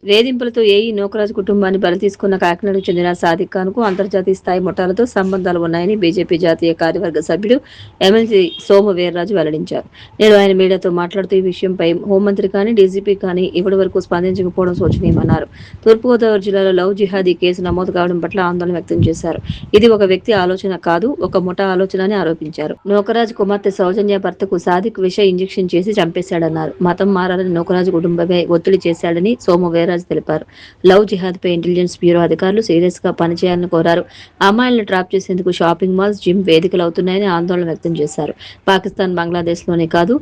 వేధింపులతో AE Nookaraju కుటుంబాన్ని బలి తీసుకున్న కాకినాడకు చెందిన సాదిక్ ఖాన్కు అంతర్జాతీయ స్థాయి ముఠాలతో సంబంధాలు ఉన్నాయని బీజేపీ జాతీయ కార్యవర్గ సభ్యుడు ఎమ్మెల్సీ సోము వీర్రాజు వెల్లడించారు. నేడు ఆయన మీడియాతో మాట్లాడుతూ ఈ విషయంపై హోంమంత్రి కానీ డీజీపీ కానీ ఇప్పటి వరకు స్పందించకపోవడం శోచనీయమన్నారు. తూర్పుగోదావరి జిల్లాలో లవ్ జిహాదీ కేసు నమోదు కావడం పట్ల ఆందోళన వ్యక్తం చేశారు. ఇది ఒక వ్యక్తి ఆలోచన కాదు, ఒక ముఠా ఆలోచన అని ఆరోపించారు. నూకరాజు కుమార్తె సౌజన్య భర్తకు సాదిక్ విష ఇంజెక్షన్ చేసి చంపేశాడన్నారు. మతం మారాలని నూకరాజు కుటుంబమే ఒత్తిడి చేశాడని సోము వీర్రాజు తెలిపారు. లవ్ జిహాద్ పై ఇంటెలిజెన్స్ బ్యూరో అధికారులు సీరియస్ గా పనిచేయాలని కోరారు. అమ్మాయిలను ట్రాప్ చేసేందుకు షాపింగ్ మాల్స్, జిమ్ వేదికలు అవుతున్నాయని ఆందోళన వ్యక్తం చేశారు. పాకిస్తాన్, బంగ్లాదేశ్ లోనే కాదు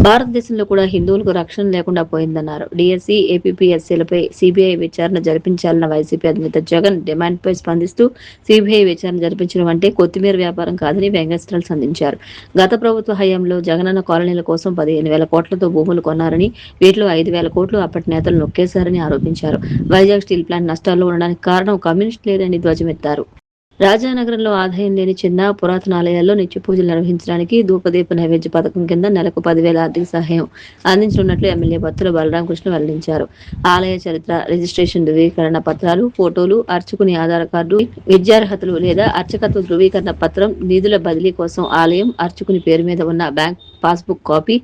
భారతదేశంలో కూడా హిందువులకు రక్షణ లేకుండా పోయిందన్నారు. డీఎస్సీ, ఏపీపీఎస్సీలపై సీబీఐ విచారణ జరిపించాలన్న వైసీపీ అధినేత జగన్ డిమాండ్పై స్పందిస్తూ సీబీఐ విచారణ జరిపించడం అంటే కొత్తిమీర వ్యాపారం కాదని వ్యంగ్యాస్త్రాలు సంధించారు. గత ప్రభుత్వ హయాంలో జగనన్న కాలనీల కోసం 15,000 కోట్లతో భూములు కొన్నారని, వీటిలో 5,000 కోట్లు అప్పటి నేతలు నొక్కేశారని ఆరోపించారు. వైజాగ్ స్టీల్ ప్లాంట్ నష్టాల్లో ఉండడానికి కారణం కమ్యూనిస్టులేనని ధ్వజమెత్తారు. రాజానగరంలో ఆదాయం లేని చిన్న పురాతన ఆలయాల్లో నిత్య పూజలు నిర్వహించడానికి ధూపదీప నైవేద్య పథకం కింద నెలకు 10,000 ఆర్థిక సహాయం అందించనున్నట్లు ఎమ్మెల్యే బత్తుల బలరామకృష్ణ వెల్లడించారు. ఆలయ చరిత్ర, రిజిస్ట్రేషన్ ధృవీకరణ పత్రాలు, ఫోటోలు, అర్చకుని ఆధార్ కార్డు, విద్యార్హతలు లేదా అర్చకత్వ ధృవీకరణ పత్రం, నిధుల బదిలీ కోసం ఆలయం, అర్చకుని పేరు మీద ఉన్న బ్యాంక్ పాస్బుక్ కాపీ,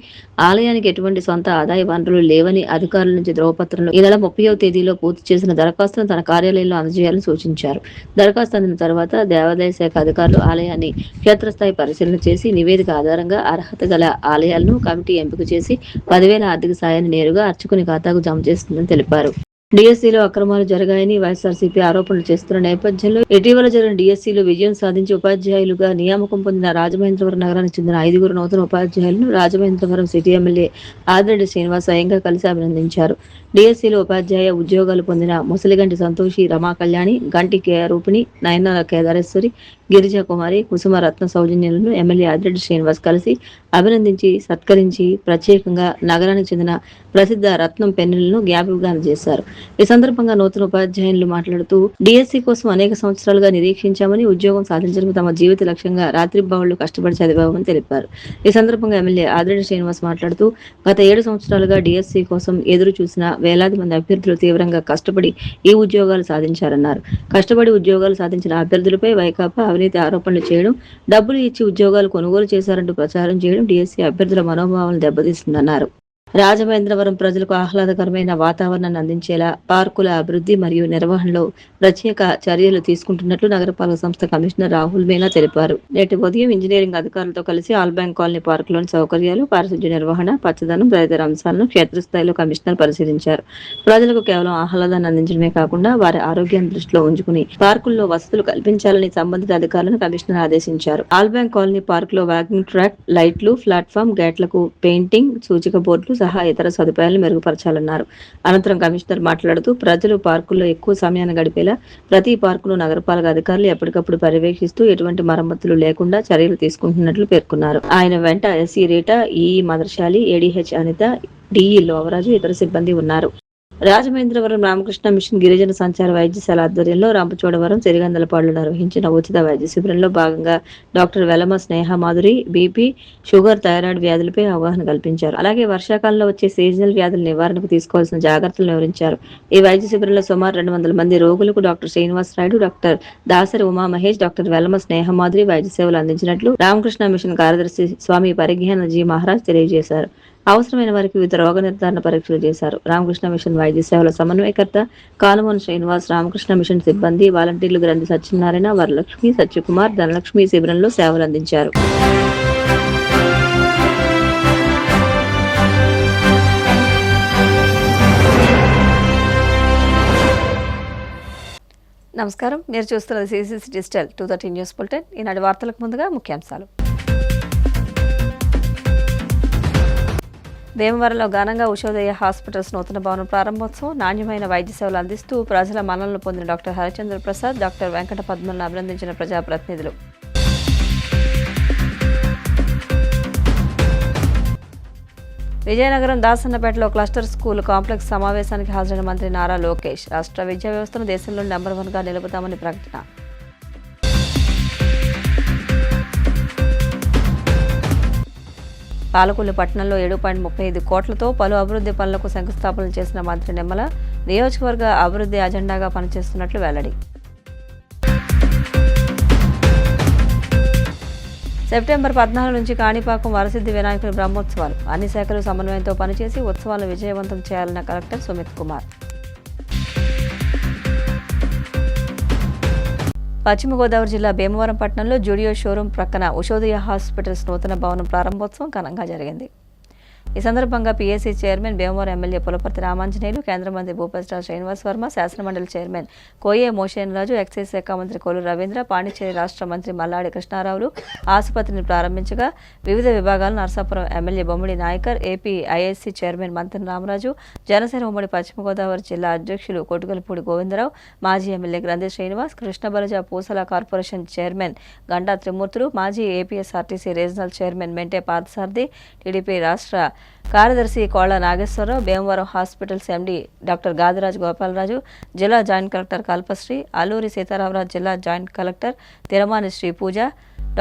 ఆలయానికి ఎటువంటి సొంత ఆదాయ వనరులు లేవని అధికారుల నుంచి ధ్రువపత్రంలో ఈ నెల 30వ తేదీలో పూర్తి చేసిన దరఖాస్తును తన కార్యాలయంలో అందజేయాలని సూచించారు. దరఖాస్తు అందిన తర్వాత దేవాదాయ శాఖ అధికారులు ఆలయాన్ని క్షేత్రస్థాయి పరిశీలన చేసి నివేదిక ఆధారంగా అర్హత గల ఆలయాలను కమిటీ ఎంపిక చేసి 10,000 ఆర్థిక సాయాన్ని నేరుగా అర్చకుని ఖాతాకు జమ చేస్తుందని తెలిపారు. డీఎస్సీలో అక్రమాలు జరిగాయని వైఎస్ఆర్సీపీ ఆరోపణలు చేస్తున్న నేపథ్యంలో ఇటీవల జరిగిన డీఎస్సీలో విజయం సాధించి ఉపాధ్యాయులుగా నియామకం పొందిన రాజమహేంద్రవరం నగరానికి చెందిన 5 నూతన ఉపాధ్యాయులను రాజమహేంద్రవరం సిటీ ఎమ్మెల్యే ఆదిరెడ్డి శ్రీనివాస్ స్వయంగా కలిసి అభినందించారు. డీఎస్సీలో ఉపాధ్యాయ ఉద్యోగాలు పొందిన ముసలిగంటి సంతోషి, రమా కళ్యాణి, గంటి రూపిణి, నయనాల కేదారేశ్వరి, గిరిజా కుమారి, కుసుమ రత్న సౌజన్యాలను ఎమ్మెల్యే ఆదిరెడ్డి శ్రీనివాస్ కలిసి అభినందించి సత్కరించి ప్రత్యేకంగా నగరానికి చెందిన ప్రసిద్ధ రత్నం పెన్నులను జ్ఞాపికగా అందజేశారు. ఈ సందర్భంగా నూతన ఉపాధ్యాయులు మాట్లాడుతూ డీఎస్సీ కోసం అనేక సంవత్సరాలుగా నిరీక్షించామని, ఉద్యోగం సాధించడం తమ జీవిత లక్ష్యంగా రాత్రింబవళ్లు కష్టపడి చదివామని తెలిపారు. ఈ సందర్భంగా ఎమ్మెల్యే ఆదిరెడ్డి శ్రీనివాస్ మాట్లాడుతూ గత 7 సంవత్సరాలుగా డీఎస్సీ కోసం ఎదురు చూసిన వేలాది మంది అభ్యర్థులు తీవ్రంగా కష్టపడి ఈ ఉద్యోగాలు సాధించారన్నారు. కష్టపడి ఉద్యోగాలు సాధించిన అభ్యర్థులపై వైకాపా అవినీతి ఆరోపణలు చేయడం, డబ్బులు ఇచ్చి ఉద్యోగాలు కొనుగోలు చేశారంటూ ప్రచారం చేయడం డీఎస్సీ అభ్యర్థుల మనోభావాలను దెబ్బతీస్తుందన్నారు. రాజమహేంద్రవరం ప్రజలకు ఆహ్లాదకరమైన వాతావరణాన్ని అందించేలా పార్కుల అభివృద్ధి మరియు నిర్వహణలో ప్రత్యేక చర్యలు తీసుకుంటున్నట్లు నగరపాలక సంస్థ కమిషనర్ రాహుల్ మీనా తెలిపారు. నేటి ఉదయం ఇంజనీరింగ్ అధికారులతో కలిసి ఆల్ బ్యాంక్ కాలనీ పార్కులోని సౌకర్యాలు, పారిశుధ్య నిర్వహణ, పచ్చదనం తదితర అంశాలను క్షేత్రస్థాయిలో కమిషనర్ పరిశీలించారు. ప్రజలకు కేవలం ఆహ్లాదాన్ని అందించడమే కాకుండా వారి ఆరోగ్యాన్ని దృష్టిలో ఉంచుకుని పార్కుల్లో వసతులు కల్పించాలని సంబంధిత అధికారులను కమిషనర్ ఆదేశించారు. ఆల్ బ్యాంక్ కాలనీ పార్కులో వాకింగ్ ట్రాక్, లైట్లు, ప్లాట్ఫామ్, గేట్లకు పెయింటింగ్, సూచిక బోర్డులు సహా ఇతర సదుపాయాలను మెరుగుపరచాలన్నారు. అనంతరం కమిషనర్ మాట్లాడుతూ ప్రజలు పార్కుల్లో ఎక్కువ సమయాన్ని గడిపేలా ప్రతి పార్కును నగరపాలక అధికారులు ఎప్పటికప్పుడు పర్యవేక్షిస్తూ ఎటువంటి మరమ్మతులు లేకుండా చర్యలు తీసుకుంటున్నట్లు పేర్కొన్నారు. ఆయన వెంట SE Rita, EE Madarshali, ADH Anita, DE Lovaraju, ఇతర సిబ్బంది ఉన్నారు. రాజమహేంద్రవరం రామకృష్ణ మిషన్ గిరిజన సంచార వైద్యశాల ఆధ్వర్యంలో రాంపచోడవరం, సిరిగందలపాడులో నిర్వహించిన ఉచిత వైద్య శిబిరంలో భాగంగా doctor Velama Sneha Madhuri BP, sugar, thyroid వ్యాధులపై అవగాహన కల్పించారు. అలాగే వర్షాకాలంలో వచ్చే సీజనల్ వ్యాధుల నివారణకు తీసుకోవాల్సిన జాగ్రత్తలు వివరించారు. ఈ వైద్య శిబిరంలో సుమారు 200 మంది రోగులకు doctor Srinivas Naidu, doctor Dasari Uma Mahesh, doctor Velama Sneha Madhuri వైద్య సేవలు అందించినట్లు రామకృష్ణ మిషన్ కార్యదర్శి స్వామి పరిజ్ఞాన జీ మహారాజ్ తెలియజేశారు. అవసరమైన వారికి వివిధ రోగ నిర్ధారణ పరీక్షలు చేశారు. రామకృష్ణ మిషన్ వైద్య సేవల సమన్వయకర్త కానుమోన్ శ్రీనివాస్, రామకృష్ణ మిషన్ సిబ్బంది, వాలంటీర్లు గ్రంథి సత్యనారాయణ, వరలక్ష్మి, సత్యకుమార్, ధనలక్ష్మి శిబిరంలో సేవలు అందించారు. నమస్కారం, మీరు చూస్తున్నది సిసిసి డిజిటల్ 230 న్యూస్ బులెటిన్. ఈనాటి వార్తలకు ముందుగా ముఖ్యాంశాలు. భీమవరంలో ఘనంగా ఉషోదయ హాస్పిటల్స్ నూతన భవనం ప్రారంభోత్సవం. నాణ్యమైన వైద్య సేవలు అందిస్తూ ప్రజల మన్ననలు పొందిన డాక్టర్ హరిచంద్ర ప్రసాద్, డాక్టర్ వెంకట పద్మలను అభినందించిన ప్రజాప్రతినిధులు. విజయనగరం దాసన్నపేటలో క్లస్టర్ స్కూల్ కాంప్లెక్స్ సమావేశానికి హాజరైన మంత్రి నారా లోకేష్, రాష్ట్ర విద్యా వ్యవస్థను దేశంలో నెంబర్ 1గా నిలుపుతామని ప్రకటన. పాలకొల్లు పట్టణంలో 7.35 కోట్లతో పలు అభివృద్ధి పనులకు శంకుస్థాపనలు చేసిన మంత్రి నిమ్మల, నియోజకవర్గ అభివృద్ధి అజెండాగా పనిచేస్తున్నట్లు వెల్లడి. సెప్టెంబర్ 14 నుంచి కాణిపాకం వరసిద్ధి వినాయకుని బ్రహ్మోత్సవాలు. అన్ని శాఖలు సమన్వయంతో పనిచేసి ఉత్సవాలను విజయవంతం చేయాలన్న కలెక్టర్ సుమిత్ కుమార్. పశ్చిమ గోదావరి జిల్లా భీమవరం పట్టణంలో జుడియో షోరూం ప్రక్కన ఉషోదయ హాస్పిటల్స్ నూతన భవనం ప్రారంభోత్సవం ఘనంగా జరిగింది. ఈ సందర్భంగా PAC chairman Bhimavaram MLA Pulaparthi Ramanjaneyulu, కేంద్ర మంత్రి భూపతిరావు శ్రీనివాస్ వర్మ, శాసనమండలి చైర్మన్ కోయే మోషేన్ రాజు, ఎక్సైజ్ శాఖ మంత్రి కొల్లు రవీంద్ర, పాండిచేరి రాష్ట్ర మంత్రి మల్లాడి కృష్ణారావులు ఆసుపత్రిని ప్రారంభించగా వివిధ విభాగాలు Narasapuram MLA Bommidi Nayakar, AP IIC chairman Mantena Ramaraju, Janasena ఉమ్మడి పశ్చిమ గోదావరి జిల్లా అధ్యక్షులు కొటుగలపూడి గోవిందరావు, మాజీ ఎమ్మెల్యే గ్రంథి శ్రీనివాస్, కృష్ణబలజ పూసల కార్పొరేషన్ చైర్మన్ గంటా త్రిమూర్తులు, మాజీ APSRTC regional chairman Mente Parthasarathi, TDP రాష్ట్ర కార్యదర్శి Kolla Nageswararao, Bhimavaram hospitals MD doctor Gadiraju Gopalaraju, జిల్లా జాయింట్ కలెక్టర్ కల్పశ్రీ, అల్లూరి సీతారామరాజు జిల్లా joint collector Tiramani Sri Puja,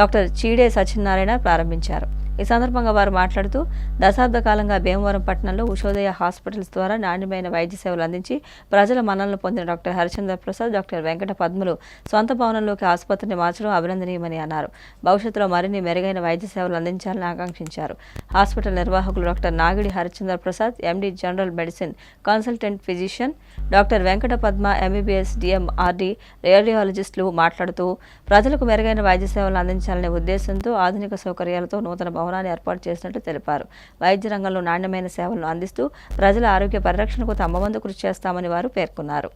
doctor Cheede Satyanarayana ప్రారంభించారు. ఈ సందర్భంగా వారు మాట్లాడుతూ దశాబ్ద కాలంగా భీమవరం పట్టణంలో ఉషోదయ హాస్పిటల్స్ ద్వారా నాణ్యమైన వైద్య సేవలు అందించి ప్రజల మన్ననలు పొందిన డాక్టర్ హరిచంద్ర ప్రసాద్, డాక్టర్ వెంకట పద్మలు సొంత భవనంలోకి ఆసుపత్రిని మార్చడం అభినందనీయమని అన్నారు. భవిష్యత్తులో మరిన్ని మెరుగైన వైద్య సేవలు అందించాలని ఆకాంక్షించారు. హాస్పిటల్ నిర్వాహకులు doctor Nagidi Harichandra Prasad, MD general medicine consultant physician doctor Venkata Padma, MBBS, DMRD రేడియాలజిస్టులు మాట్లాడుతూ ప్రజలకు మెరుగైన వైద్య సేవలు అందించాలనే ఉద్దేశంతో ఆధునిక సౌకర్యాలతో నూతన భవనాన్ని ఏర్పాటు చేసినట్లు తెలిపారు. వైద్య రంగంలో నాణ్యమైన సేవలను అందిస్తూ ప్రజల ఆరోగ్య పరిరక్షణకు తమ వంతు కృషి చేస్తామని వారు పేర్కొన్నారు.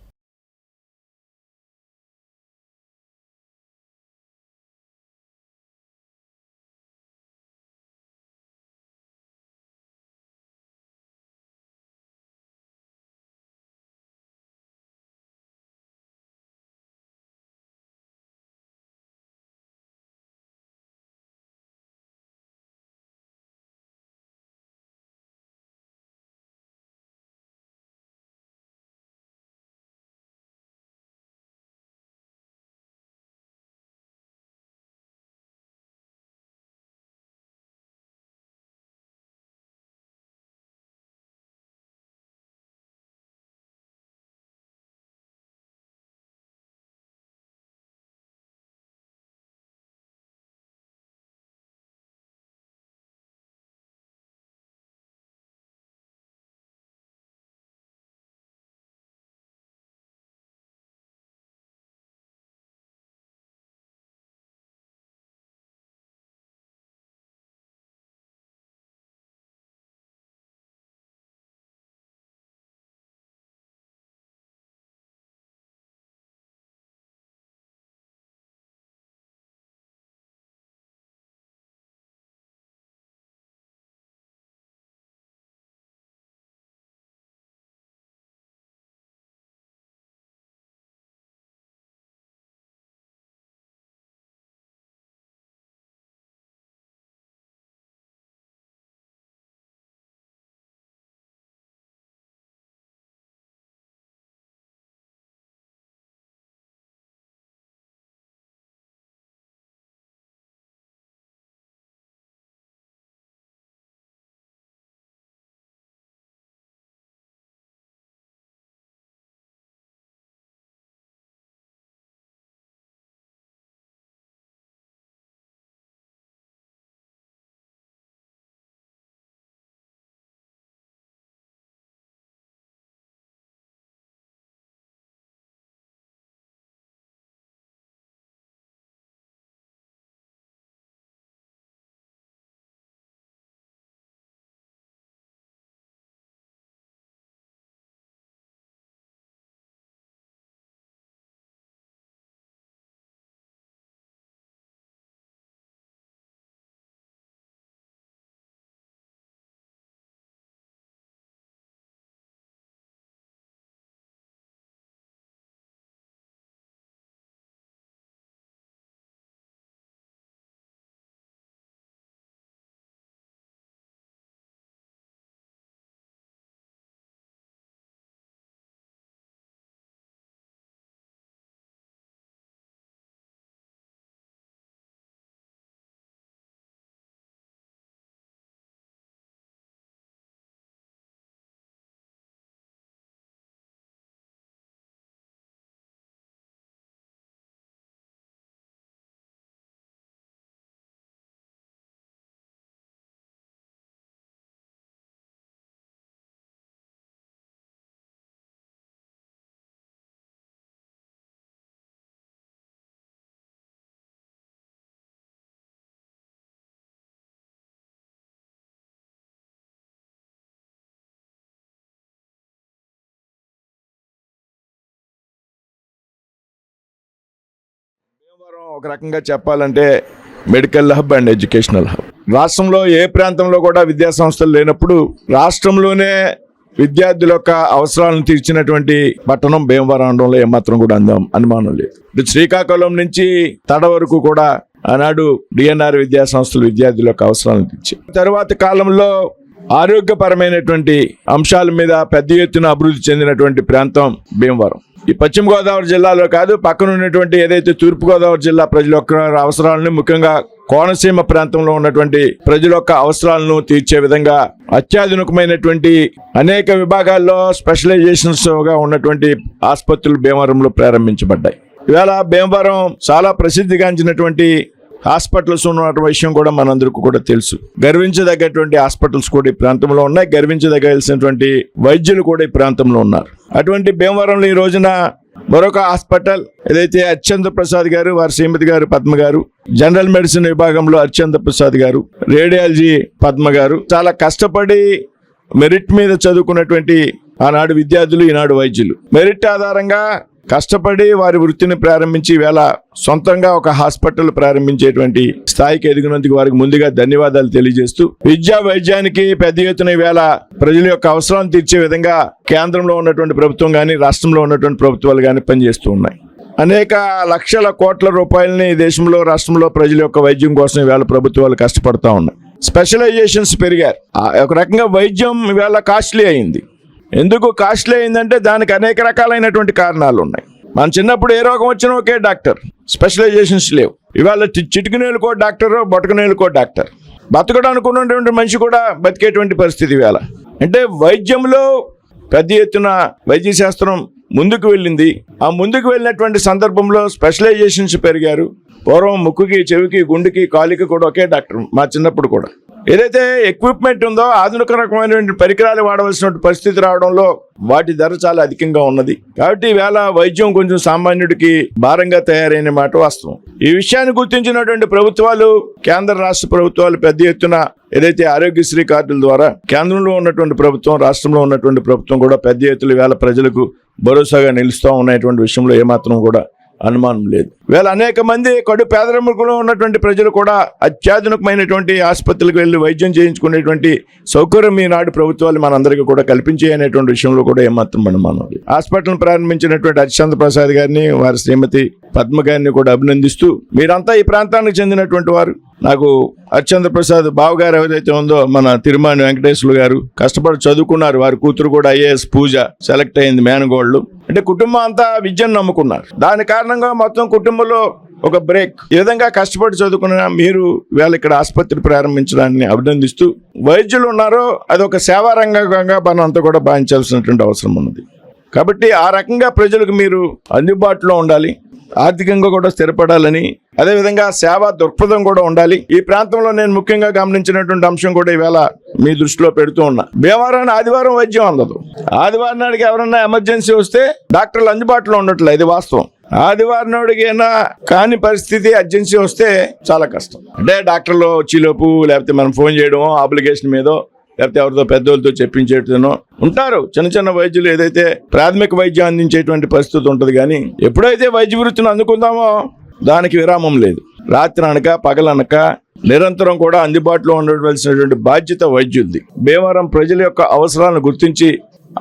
ఒక రకంగా చెప్పాలంటే medical hub and educational hub. రాష్ట్రంలో ఏ ప్రాంతంలో కూడా విద్యా సంస్థలు లేనప్పుడు రాష్ట్రంలోనే విద్యార్థుల యొక్క అవసరాలను తీర్చినటువంటి పట్టణం భీమవరం అనడంలో ఏమాత్రం కూడా అనుమానం లేదు. శ్రీకాకుళం నుంచి తడ వరకు కూడా ఆనాడు డిఎన్ఆర్ విద్యా సంస్థలు విద్యార్థుల యొక్క అవసరాలను తీర్చాయి. తరువాత కాలంలో ఆరోగ్యపరమైనటువంటి అంశాల మీద పెద్ద ఎత్తున అభివృద్ధి చెందినటువంటి ప్రాంతం భీమవరం. ఈ పశ్చిమ గోదావరి జిల్లాలో కాదు, పక్కన ఉన్నటువంటి ఏదైతే తూర్పు గోదావరి జిల్లా ప్రజల యొక్క అవసరాలను, ముఖ్యంగా కోనసీమ ప్రాంతంలో ఉన్నటువంటి ప్రజల యొక్క అవసరాలను తీర్చే విధంగా అత్యాధునికమైనటువంటి అనేక విభాగాల్లో స్పెషలైజేషన్స్ గా ఉన్నటువంటి ఆసుపత్రులు భీమవరంలో ప్రారంభించబడ్డాయి. ఇవాళ భీమవరం చాలా ప్రసిద్ధిగాంచినటువంటి హాస్పిటల్స్ ఉన్న విషయం కూడా మనందరికీ కూడా తెలుసు. గర్వించదగ్గటువంటి హాస్పిటల్స్ కూడా ఈ ప్రాంతంలో ఉన్నాయి. గర్వించదగాల్సినటువంటి వైద్యులు కూడా ఈ ప్రాంతంలో ఉన్నారు. అటువంటి భీమవరంలో ఈ రోజున మరొక హాస్పిటల్ ఏదైతే అర్చంద్ర ప్రసాద్ గారు, వారి శ్రీమతి గారు పద్మ గారు, జనరల్ మెడిసిన్ విభాగంలో అర్చంద్ర ప్రసాద్ గారు, రేడియాలజీ పద్మ గారు, చాలా కష్టపడి మెరిట్ మీద చదువుకున్నటువంటి ఆనాడు విద్యార్థులు, ఈనాడు వైద్యులు. మెరిట్ ఆధారంగా కష్టపడి వారి వృత్తిని ప్రారంభించి వేళ సొంతంగా ఒక హాస్పిటల్ ప్రారంభించేటువంటి స్థాయికి ఎదిగినందుకు వారికి ముందుగా ధన్యవాదాలు తెలియజేస్తూ, విద్యా వైద్యానికి పెద్ద ఎత్తున వేళ ప్రజల యొక్క అవసరాలను తీర్చే విధంగా కేంద్రంలో ఉన్నటువంటి ప్రభుత్వం కానీ, రాష్ట్రంలో ఉన్నటువంటి ప్రభుత్వాలు కానీ పనిచేస్తూ ఉన్నాయి. అనేక లక్షల కోట్ల రూపాయలని దేశంలో, రాష్ట్రంలో ప్రజల యొక్క వైద్యం కోసం ఈవేళ ప్రభుత్వాలు కష్టపడతా ఉన్నాయి. స్పెషలైజేషన్స్ పెరిగారు. ఒక రకంగా వైద్యం ఈవేళ కాస్ట్లీ అయింది. ఎందుకు కాస్ట్లీ అయిందంటే దానికి అనేక రకాలైనటువంటి కారణాలు ఉన్నాయి. మన చిన్నప్పుడు ఏ రోగం వచ్చినా ఒకే డాక్టర్, స్పెషలైజేషన్స్ లేవు. ఇవాళ చిటికినేలుకో డాక్టర్, బొటకనేలుకో డాక్టర్. బతకడానికి ఉన్నటువంటి మనిషి కూడా బతికేటువంటి పరిస్థితి ఇవాళ. అంటే వైద్యంలో పెద్ద ఎత్తున వైద్య శాస్త్రం ముందుకు వెళ్ళింది. ఆ ముందుకు వెళ్ళినటువంటి సందర్భంలో స్పెషలైజేషన్స్ పెరిగారు. పూర్వం ముక్కుకి, చెవికి, గుండెకి, కాలికి కూడా ఒకే డాక్టర్. మా చిన్నప్పుడు కూడా ఏదైతే ఎక్విప్మెంట్ ఉందో, ఆధునిక రకమైనటువంటి పరికరాలు వాడవలసిన పరిస్థితి రావడంలో వాటి ధర చాలా అధికంగా ఉన్నది. కాబట్టి ఈవేళ వైద్యం కొంచెం సామాన్యుడికి భారంగా తయారైన మాట వాస్తవం. ఈ విషయాన్ని గుర్తించినటువంటి ప్రభుత్వాలు, కేంద్ర రాష్ట్ర ప్రభుత్వాలు పెద్ద ఎత్తున ఏదైతే ఆరోగ్యశ్రీ కార్డుల ద్వారా కేంద్రంలో ఉన్నటువంటి ప్రభుత్వం, రాష్ట్రంలో ఉన్నటువంటి ప్రభుత్వం కూడా పెద్ద ఎత్తున ఈవేళ ప్రజలకు భరోసాగా నిలుస్తూ ఉన్నటువంటి విషయంలో ఏమాత్రం కూడా అనుమానం లేదు. వీళ్ళ అనేక మంది కడు పేదరికంలో ఉన్నటువంటి ప్రజలు కూడా అత్యాధునికమైనటువంటి ఆసుపత్రులకు వెళ్ళి వైద్యం చేయించుకునేటువంటి సౌకర్యం ఈనాడు ప్రభుత్వాలు మనందరికీ కూడా కల్పించే అనేటువంటి విషయంలో కూడా ఏమాత్రం అనుమానం లేదు. హాస్పిటల్ ప్రారంభించినటువంటి అర్చంద్ర ప్రసాద్ గారిని, వారి శ్రీమతి పద్మ గారిని కూడా అభినందిస్తూ, మీరంతా ఈ ప్రాంతానికి చెందినటువంటి వారు. నాకు అర్చంద్ర ప్రసాద్ బావగారు ఎవరైతే ఉందో, మన తిరుమాని వెంకటేశ్వర గారు కష్టపడి చదువుకున్నారు. వారి కూతురు కూడా ఐఏఎస్ పూజ సెలెక్ట్ అయింది, మేనగోళ్ళు. అంటే కుటుంబం అంతా విద్యను నమ్ముకున్నారు. దాని కారణంగా మొత్తం కుటుంబంలో ఒక బ్రేక్. ఈ విధంగా కష్టపడి చదువుకున్న మీరు వేళ ఇక్కడ ఆసుపత్రి ప్రారంభించడాన్ని అభినందిస్తూ, వైద్యులు ఉన్నారో అది ఒక సేవా రంగంగా మనం అంతా కూడా భావించాల్సినటువంటి అవసరం ఉన్నది. కాబట్టి ఆ రకంగా ప్రజలకు మీరు అందుబాటులో ఉండాలి, ఆర్థికంగా కూడా స్థిరపడాలని, అదేవిధంగా సేవా దృక్పథం కూడా ఉండాలి. ఈ ప్రాంతంలో నేను ముఖ్యంగా గమనించినటువంటి అంశం కూడా ఈవేళ మీ దృష్టిలో పెడుతూ ఉన్నా. భీమవరం ఆదివారం వైద్యం అందదు. ఆదివారం నాడికి ఎవరన్నా ఎమర్జెన్సీ వస్తే డాక్టర్లు అందుబాటులో ఉండట్లేదు, ఇది వాస్తవం. ఆదివారం నాడికైనా కాని పరిస్థితి, అర్జెన్సీ వస్తే చాలా కష్టం. అంటే డాక్టర్లు వచ్చేలోపు, లేకపోతే మనం ఫోన్ చేయడమో అప్లికేషన్ మీదో, లేకపోతే ఎవరితో పెద్దోళ్ళతో చెప్పించేటనో ఉంటారు చిన్న చిన్న వైద్యులు. ఏదైతే ప్రాథమిక వైద్యం అందించేటువంటి పరిస్థితి ఉంటుంది. కానీ ఎప్పుడైతే వైద్య వృత్తిని అందుకుందామో దానికి విరామం లేదు. రాత్రి అనక పగలనక నిరంతరం కూడా అందుబాటులో ఉండవలసినటువంటి బాధ్యత వైద్యులది. భీమవరం ప్రజల యొక్క అవసరాలను గుర్తించి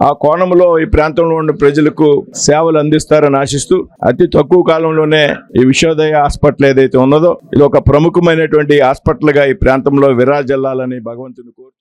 ఆ కోణంలో ఈ ప్రాంతంలో ఉన్న ప్రజలకు సేవలు అందిస్తారని ఆశిస్తూ, అతి తక్కువ కాలంలోనే ఈ విశ్వోదయ హాస్పిటల్ ఏదైతే ఉన్నదో ఇది ఒక ప్రముఖమైనటువంటి హాస్పిటల్ గా ఈ ప్రాంతంలో విరాజిల్లాలని భగవంతుని కోరుతూ,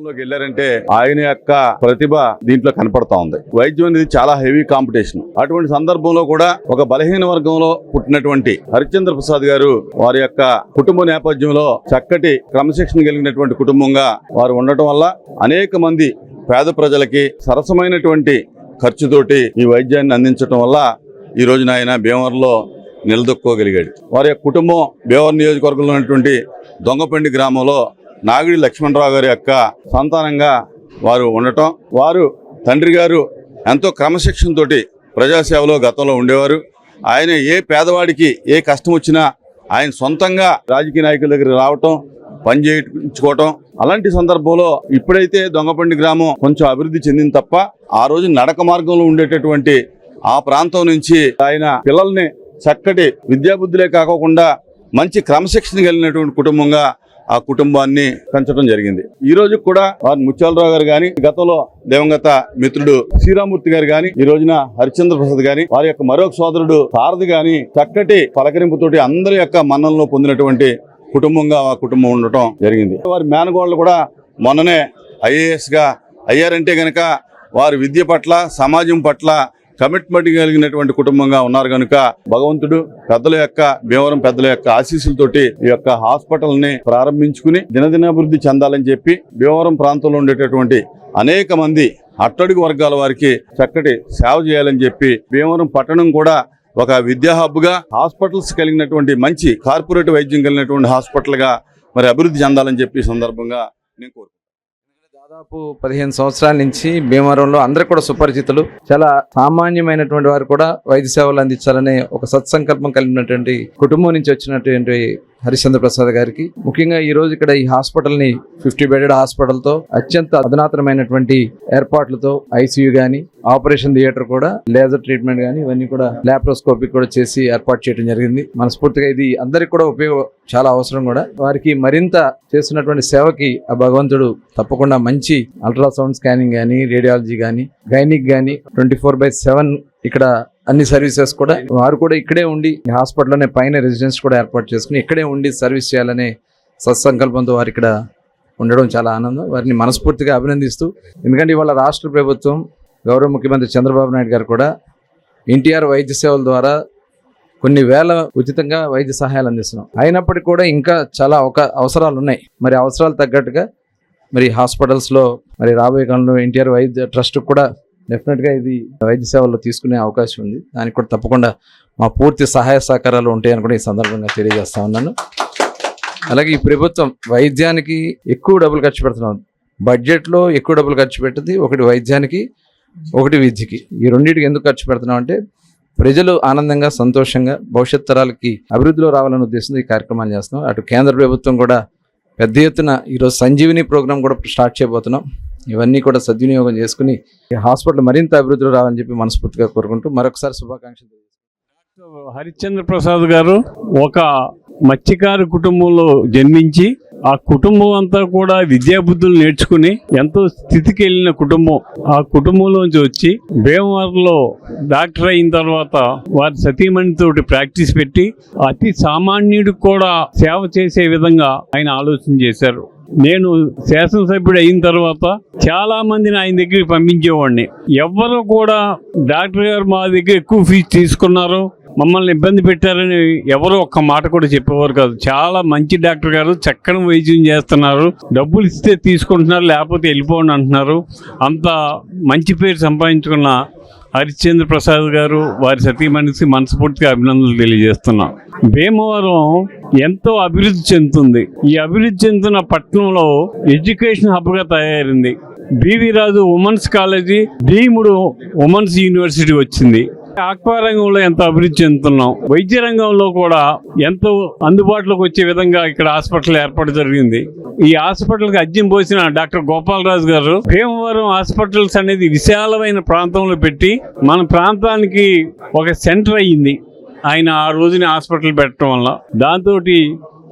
లోకి వెళ్ళారంటే ఆయన యొక్క ప్రతిభ దీంట్లో కనపడతా ఉంది. వైద్యం అనేది చాలా హెవీ కాంపిటీషన్. అటువంటి సందర్భంలో కూడా ఒక బలహీన వర్గంలో పుట్టినటువంటి హరిశ్చంద్ర ప్రసాద్ గారు వారి యొక్క కుటుంబ నేపథ్యంలో చక్కటి క్రమశిక్షణ కలిగినటువంటి కుటుంబంగా వారు ఉండటం వల్ల అనేక మంది పేద ప్రజలకి సరసమైనటువంటి ఖర్చుతోటి ఈ వైద్యాన్ని అందించడం వల్ల ఈ రోజున ఆయన భీమవరంలో నిలదొక్కోగలిగాడు. వారి యొక్క కుటుంబం భీమవరం నియోజకవర్గంలో ఉన్నటువంటి దొంగపండి గ్రామంలో నాగిడి లక్ష్మణరావు గారి యొక్క సంతానంగా వారు ఉండటం, వారు తండ్రి గారు ఎంతో క్రమశిక్షణతోటి ప్రజాసేవలో గతంలో ఉండేవారు. ఆయన ఏ పేదవాడికి ఏ కష్టం వచ్చినా ఆయన సొంతంగా రాజకీయ నాయకుల దగ్గర రావటం, పని చేయించుకోవటం. అలాంటి సందర్భంలో ఇప్పుడైతే దొంగపండి గ్రామం కొంచెం అభివృద్ధి చెందింది తప్ప, ఆ రోజు నడక మార్గంలో ఉండేటటువంటి ఆ ప్రాంతం నుంచి ఆయన పిల్లల్ని చక్కటి విద్యాబుద్ధులే కాకుండా మంచి క్రమశిక్షణ కలిగినటువంటి కుటుంబంగా ఆ కుటుంబాన్ని పెంచడం జరిగింది. ఈ రోజు కూడా వారు ముత్యాలరావు గారు గాని, గతంలో దివంగత మిత్రుడు శ్రీరామూర్తి గారు గాని, ఈ రోజున హరిశ్చంద్ర ప్రసాద్ గాని, వారి యొక్క మరొక సోదరుడు సారథి గాని చక్కటి పలకరింపుతోటి అందరి యొక్క మన్ననలో పొందినటువంటి కుటుంబంగా ఆ కుటుంబం ఉండటం జరిగింది. వారి మేనగోళ్ళు కూడా మొన్ననే ఐఏఎస్ గా అయ్యారంటే గనక వారి విద్య పట్ల, సమాజం పట్ల కమిట్మెంట్ కలిగినటువంటి కుటుంబంగా ఉన్నారు కనుక భగవంతుడు పెద్దల యొక్క, భీమవరం పెద్దల యొక్క ఆశీస్సులతోటి ఈ యొక్క హాస్పిటల్ ని ప్రారంభించుకుని దినదినాభివృద్ధి చెందాలని చెప్పి భీమవరం ప్రాంతంలో ఉండేటటువంటి అనేక మంది అట్టడుగు వర్గాల వారికి చక్కటి సేవ చేయాలని చెప్పి భీమవరం పట్టణం కూడా ఒక విద్యా హబ్ గా, హాస్పిటల్స్ కలిగినటువంటి మంచి కార్పొరేట్ వైద్యం కలిగినటువంటి హాస్పిటల్ గా మరి అభివృద్ధి చెందాలని చెప్పి సందర్భంగా నేను కోరుకుంటున్నాను. దాదాపు 15 సంవత్సరాల నుంచి భీమవరంలో అందరూ కూడా సుపరిచితులు, చాలా సామాన్యమైనటువంటి వారు కూడా వైద్య సేవలు అందించాలనే ఒక సత్సంకల్పం కలిగినటువంటి కుటుంబం నుంచి వచ్చినటువంటి హరిశ్చంద్ర ప్రసాద్ గారికి ముఖ్యంగా ఈ రోజు ఇక్కడ ఈ హాస్పిటల్ ని 50 బెడెడ్ హాస్పిటల్ తో అత్యంత అధునాతనమైనటువంటి ఏర్పాట్లతో ఐసీయూ గానీ, ఆపరేషన్ థియేటర్ కూడా, లేజర్ ట్రీట్మెంట్ గానీ ఇవన్నీ కూడా లాప్రోస్కోపీ కూడా చేసి ఏర్పాటు చేయడం జరిగింది. మనస్ఫూర్తిగా ఇది అందరికి కూడా ఉపయోగం, చాలా అవసరం కూడా. వారికి మరింత చేస్తున్నటువంటి సేవకి ఆ భగవంతుడు తప్పకుండా మంచి అల్ట్రాసౌండ్ స్కానింగ్ గానీ, రేడియాలజీ గానీ, గైనిక్ గానీ 24/7 ఇక్కడ అన్ని సర్వీసెస్ కూడా వారు కూడా ఇక్కడే ఉండి హాస్పిటల్లోనే పైన రెసిడెన్స్ కూడా ఏర్పాటు చేసుకుని ఇక్కడే ఉండి సర్వీస్ చేయాలనే సత్సంకల్పంతో వారు ఇక్కడ ఉండడం చాలా ఆనందం. వారిని మనస్ఫూర్తిగా అభినందిస్తూ, ఎందుకంటే ఇవాళ రాష్ట్ర ప్రభుత్వం, గౌరవ ముఖ్యమంత్రి చంద్రబాబు నాయుడు గారు కూడా ఎన్టీఆర్ వైద్య సేవల ద్వారా కొన్ని వేల ఉచితంగా వైద్య సహాయాలు అందిస్తున్నాం. అయినప్పటికీ కూడా ఇంకా చాలా అవసరాలు ఉన్నాయి. మరి అవసరాలు తగ్గట్టుగా మరి హాస్పిటల్స్లో మరి రాబోయే కాలంలో ఎన్టీఆర్ వైద్య ట్రస్ట్ కూడా డెఫినెట్గా ఇది వైద్య సేవల్లో తీసుకునే అవకాశం ఉంది. దానికి కూడా తప్పకుండా మా పూర్తి సహాయ సహకారాలు ఉంటాయని కూడా ఈ సందర్భంగా తెలియజేస్తా ఉన్నాను. అలాగే ఈ ప్రభుత్వం వైద్యానికి ఎక్కువ డబ్బులు ఖర్చు పెడుతున్నాం. బడ్జెట్లో ఎక్కువ డబ్బులు ఖర్చు పెట్టింది ఒకటి వైద్యానికి, ఒకటి విద్యకి. ఈ రెండింటికి ఎందుకు ఖర్చు పెడుతున్నాం అంటే ప్రజలు ఆనందంగా, సంతోషంగా భవిష్యత్ తరాలకి అభివృద్ధిలో రావాలనే ఉద్దేశంతో ఈ కార్యక్రమాలు చేస్తున్నాం. అటు కేంద్ర ప్రభుత్వం కూడా పెద్ద ఎత్తున ఈరోజు సంజీవిని ప్రోగ్రాం కూడా స్టార్ట్ చేయబోతున్నాం. ఇవన్నీ కూడా సద్వినియోగం చేసుకుని హాస్పిటల్ మరింత అభివృద్ధిలో రావాలని చెప్పి మనస్ఫూర్తిగా కోరుకుంటూ మరొకసారి శుభాకాంక్షలు. హరిశ్చంద్ర ప్రసాద్ గారు ఒక మత్స్యకారు కుటుంబంలో జన్మించి ఆ కుటుంబం అంతా కూడా విద్యాబుద్ధులు నేర్చుకుని ఎంతో స్థితికి వెళ్ళిన కుటుంబం. ఆ కుటుంబంలోంచి వచ్చి భీమవరంలో డాక్టర్ అయిన తర్వాత వారి సతీమణితోటి ప్రాక్టీస్ పెట్టి అతి సామాన్యుడికి కూడా సేవ చేసే విధంగా ఆయన ఆలోచన చేశారు. నేను శాసనసభ్యుడు అయిన తర్వాత చాలా మందిని ఆయన దగ్గరికి పంపించేవాడిని. ఎవ్వరు కూడా డాక్టర్ గారు మా దగ్గర ఎక్కువ ఫీజు తీసుకున్నారు, మమ్మల్ని ఇబ్బంది పెట్టారని ఎవరో ఒక్క మాట కూడా చెప్పేవారు కాదు. చాలా మంచి డాక్టర్ గారు, చక్కని వైద్యం చేస్తున్నారు, డబ్బులు ఇస్తే తీసుకుంటున్నారు, లేకపోతే వెళ్ళిపోండి అంటున్నారు. అంత మంచి పేరు సంపాదించుకున్న హరిశ్చంద్ర ప్రసాద్ గారు, వారి సతీమణికి మనస్ఫూర్తిగా అభినందనలు తెలియజేస్తున్నాం. భీమవరం ఎంతో అభివృద్ధి చెందుతుంది. ఈ అభివృద్ధి చెందుతున్న పట్టణంలో ఎడ్యుకేషన్ హబ్గా తయారైంది. బివి రాజు ఉమెన్స్ కాలేజీ, భీముడు ఉమెన్స్ యూనివర్సిటీ వచ్చింది. ఆక్వా రంగంలో ఎంతో అభివృద్ధి చెందుతున్నాం. వైద్య రంగంలో కూడా ఎంతో అందుబాటులోకి వచ్చే విధంగా ఇక్కడ హాస్పిటల్ ఏర్పాటు జరిగింది. ఈ హాస్పిటల్కి అజ్యం పోసిన డాక్టర్ గోపాలరాజు గారు భీమవరం హాస్పిటల్స్ అనేది విశాలమైన ప్రాంతంలో పెట్టి మన ప్రాంతానికి ఒక సెంటర్ అయ్యింది ఆయన ఆ రోజుని హాస్పిటల్ పెట్టడం వల్ల. దాంతో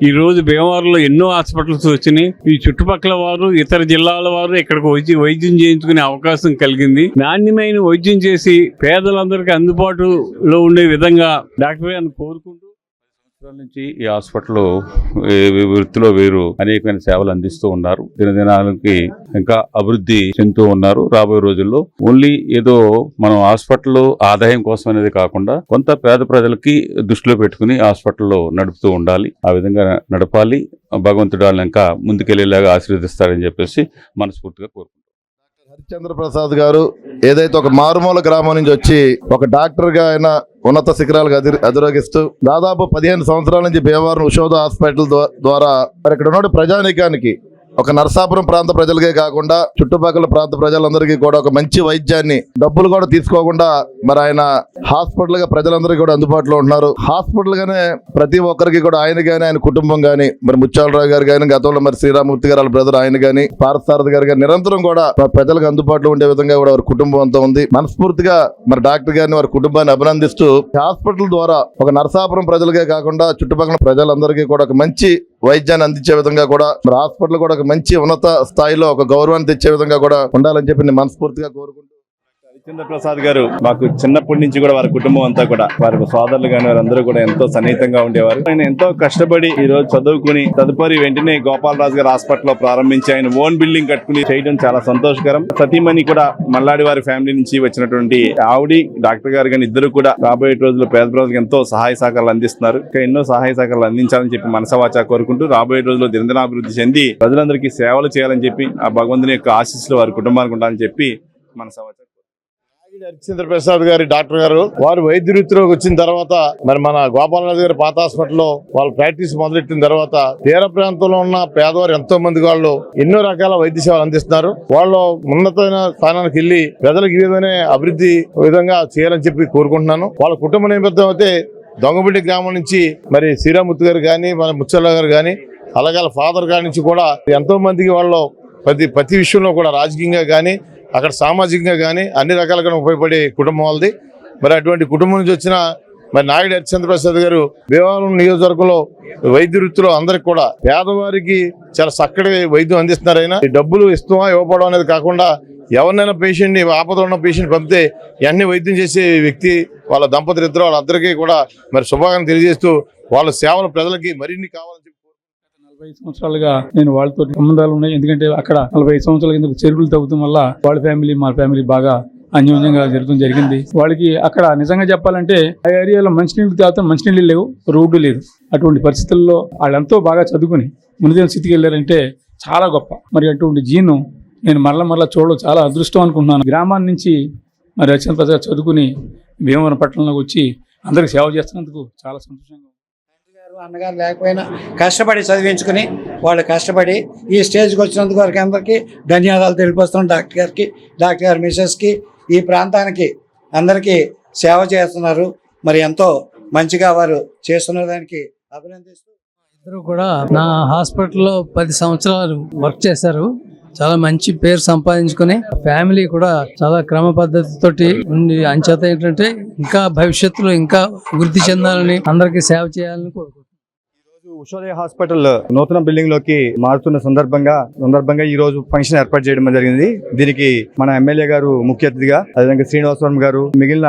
ఈ రోజు భీమవరంలో ఎన్నో హాస్పిటల్స్ వచ్చినాయి. ఈ చుట్టుపక్కల వారు, ఇతర జిల్లాల వారు ఇక్కడికి వచ్చి వైద్యం చేయించుకునే అవకాశం కలిగింది. నాణ్యమైన వైద్యం చేసి పేదలందరికీ అందుబాటులో ఉండే విధంగా డాక్టర్ గారిని కోరుకుంటూ నుంచి ఈ హాస్పిటల్ వృత్తిలో వీరు అనేకమైన సేవలు అందిస్తూ ఉన్నారు. దినదినాలకి ఇంకా అభివృద్ధి చెందుతూ ఉన్నారు. రాబోయే రోజుల్లో ఓన్లీ ఏదో మనం హాస్పిటల్ ఆదాయం కోసం అనేది కాకుండా కొంత పేద ప్రజలకి దృష్టిలో పెట్టుకుని హాస్పిటల్లో నడుపుతూ ఉండాలి. ఆ విధంగా నడపాలి. భగవంతుడు వాళ్ళని ఇంకా ముందుకెళ్లేలాగా ఆశీర్వదిస్తారని చెప్పేసి మనస్ఫూర్తిగా కోరుకుంటున్నాను. హరిశ్చంద్ర ప్రసాద్ గారు ఏదైతే ఒక మారుమూల గ్రామం నుంచి వచ్చి ఒక డాక్టర్ గా ఆయన ఉన్నత శిఖరాలకు అధిరోగిస్తూ దాదాపు 15 సంవత్సరాల నుంచి భీమవరం ఉషోద హాస్పిటల్ ద్వారా మరి ఇక్కడ ఉన్న ప్రజానీకానికి ఒక నరసాపురం ప్రాంత ప్రజలకే కాకుండా చుట్టుపక్కల ప్రాంత ప్రజలందరికీ కూడా ఒక మంచి వైద్యాన్ని డబ్బులు కూడా తీసుకోకుండా మరి ఆయన హాస్పిటల్ గా ప్రజలందరికీ కూడా అందుబాటులో ఉంటున్నారు. హాస్పిటల్ గానే ప్రతి ఒక్కరికి కూడా ఆయన గానీ ఆయన కుటుంబం గానీ మరి ముత్యాలరావు గారు గానీ గతంలో మరి శ్రీరామూర్తి గారు వాళ్ళ బ్రదర్ ఆయన గానీ పార్థసారథి గారు గానీ నిరంతరం కూడా ప్రజలకు అందుబాటులో ఉండే విధంగా కూడా వారి కుటుంబం అంతా ఉంది. మనస్ఫూర్తిగా మరి డాక్టర్ గారిని వారి కుటుంబాన్ని అభినందిస్తూ హాస్పిటల్ ద్వారా ఒక నరసాపురం ప్రజలకే కాకుండా చుట్టుపక్కల ప్రజలందరికీ కూడా ఒక మంచి వైద్యాన్ని అందించే విధంగా కూడా మరి హాస్పిటల్ కూడా ఒక మంచి ఉన్నత స్థాయిలో ఒక గౌరవాన్ని తెచ్చే విధంగా కూడా ఉండాలని చెప్పి నేను మనస్ఫూర్తిగా కోరుకుంటూ హరిచంద్ర ప్రసాద్ గారు మాకు చిన్నప్పటి నుంచి కూడా వారి కుటుంబం అంతా కూడా వారి సోదరులు కానీ వారందరూ కూడా ఎంతో సన్నిహితంగా ఉండేవారు. ఆయన ఎంతో కష్టపడి ఈ రోజు చదువుకుని తదుపరి వెంటనే గోపాలరాజు గారు హాస్పిటల్ లో ప్రారంభించి ఆయన ఓన్ బిల్డింగ్ కట్టుకుని చేయడం చాలా సంతోషకరం. సతీమణి కూడా మల్లాడి వారి ఫ్యామిలీ నుంచి వచ్చినటువంటి ఆవిడి డాక్టర్ గారు కానీ ఇద్దరు కూడా రాబోయే రోజుల్లో పేద ప్రజలకు ఎంతో సహాయ సహకారాలు అందిస్తున్నారు. ఇంకా ఎన్నో సహాయ సహకారాలు అందించాలని చెప్పి మనసవాచా కోరుకుంటూ రాబోయే రోజుల్లో దినదినాభివృద్ధి చెంది ప్రజలందరికీ సేవలు చేయాలని చెప్పి ఆ భగవంతుని యొక్క ఆశీస్సులు వారి కుటుంబానికి ఉండాలని చెప్పి మనసవాచా. హరిచంద్ర ప్రసాద్ గారి డాక్టర్ గారు వారు వైద్య వృత్తిలోకి వచ్చిన తర్వాత మరి మన గోపాలరాజు గారి పాత హాస్పిటల్లో వాళ్ళ ప్రాక్టీస్ మొదలెట్టిన తర్వాత తీర ప్రాంతంలో ఉన్న పేదవారు ఎంతో మంది వాళ్ళు ఎన్నో రకాల వైద్య సేవలు అందిస్తున్నారు. వాళ్ళు ఉన్నతమైన స్థానానికి వెళ్లి ప్రజలకు ఈ విధంగా అభివృద్ధి విధంగా చేయాలని చెప్పి కోరుకుంటున్నాను. వాళ్ళ కుటుంబ నేపథ్యం అయితే దొంగబిడ్డి గ్రామం నుంచి మరి శ్రీరామూర్తి గారు కానీ మన ముచ్చల్లా గారు కానీ అలాగే వాళ్ళ ఫాదర్ గారి నుంచి కూడా ఎంతో మందికి వాళ్ళు ప్రతి విషయంలో కూడా రాజకీయంగా కానీ అక్కడ సామాజికంగా కానీ అన్ని రకాలుగా ఉపయోగపడే కుటుంబం వాళ్ళది. మరి అటువంటి కుటుంబం నుంచి వచ్చిన మరి నాయుడు హరిచంద్ర ప్రసాద్ గారు భీమవరం నియోజకవర్గంలో వైద్య వృత్తిలో అందరికి కూడా పేదవారికి చాలా చక్కటి వైద్యం అందిస్తున్నారు. అయినా డబ్బులు ఇస్తామా ఇవ్వకపోవడం అనేది కాకుండా ఎవరినైనా పేషెంట్ ఆపదలో ఉన్న పేషెంట్ పంపితే అన్ని వైద్యం చేసే వ్యక్తి వాళ్ళ దంపతులు ఇద్దరు వాళ్ళందరికీ కూడా మరి శుభాకాంక్షలు తెలియజేస్తూ వాళ్ళ సేవలు ప్రజలకి మరిన్ని కావాలని చెప్పి 45 సంవత్సరాలుగా నేను వాళ్ళతో సంబంధాలు ఉన్నాయి. ఎందుకంటే అక్కడ 45 సంవత్సరాల కింద చెరువులు తవ్వడం వల్ల వాళ్ళ ఫ్యామిలీ మా ఫ్యామిలీ బాగా అన్యోన్యంగా జరగడం జరిగింది. వాళ్ళకి అక్కడ నిజంగా చెప్పాలంటే ఆ ఏరియాలో మంచినీళ్ళు తాగుతాం, మంచినీళ్ళు లేవు, రోడ్డు లేదు. అటువంటి పరిస్థితుల్లో వాళ్ళెంతో బాగా చదువుకుని ముందుగా స్థితికి వెళ్ళారంటే చాలా గొప్ప. మరి అటువంటి జీను నేను మరలా చూడడం చాలా అదృష్టం అనుకుంటున్నాను. గ్రామాన్ని నుంచి మరి హరిచంద్ర ప్రసాద్ చదువుకుని భీమవరం పట్టణంలోకి వచ్చి అందరికి సేవ చేస్తున్నందుకు చాలా సంతోషంగా. అన్నగారు లేకపోయినా కష్టపడి చదివించుకుని వాళ్ళు కష్టపడి ఈ స్టేజ్కి వచ్చినందుకు వారికి అందరికీ ధన్యవాదాలు తెలియపరుస్తున్నాం. డాక్టర్ గారి మిసెస్కి ఈ ప్రాంతానికి అందరికీ సేవ చేస్తున్నారు. మరి ఎంతో మంచిగా వారు చేస్తున్న దానికి అభినందిస్తూ ఇద్దరు కూడా నా హాస్పిటల్లో 10 సంవత్సరాలు వర్క్ చేశారు. చాలా మంచి పేరు సంపాదించుకుని ఫ్యామిలీ కూడా చాలా క్రమ పద్ధతితోటి ఉండి అంచేత ఏంటంటే ఇంకా భవిష్యత్తులో ఇంకా వృద్ధి చెందాలని అందరికీ సేవ చేయాలని కోరుకుంటున్నాను. ఉషోదయ హాస్పిటల్ నూతన బిల్డింగ్ లోకి మారుతున్న సందర్భంగా ఈ రోజు ఫంక్షన్ ఏర్పాటు చేయడం జరిగింది. దీనికి మన ఎమ్మెల్యే గారు ముఖ్య అతిథిగా, అదేవిధంగా శ్రీనివాసవరం గారు, మిగిలిన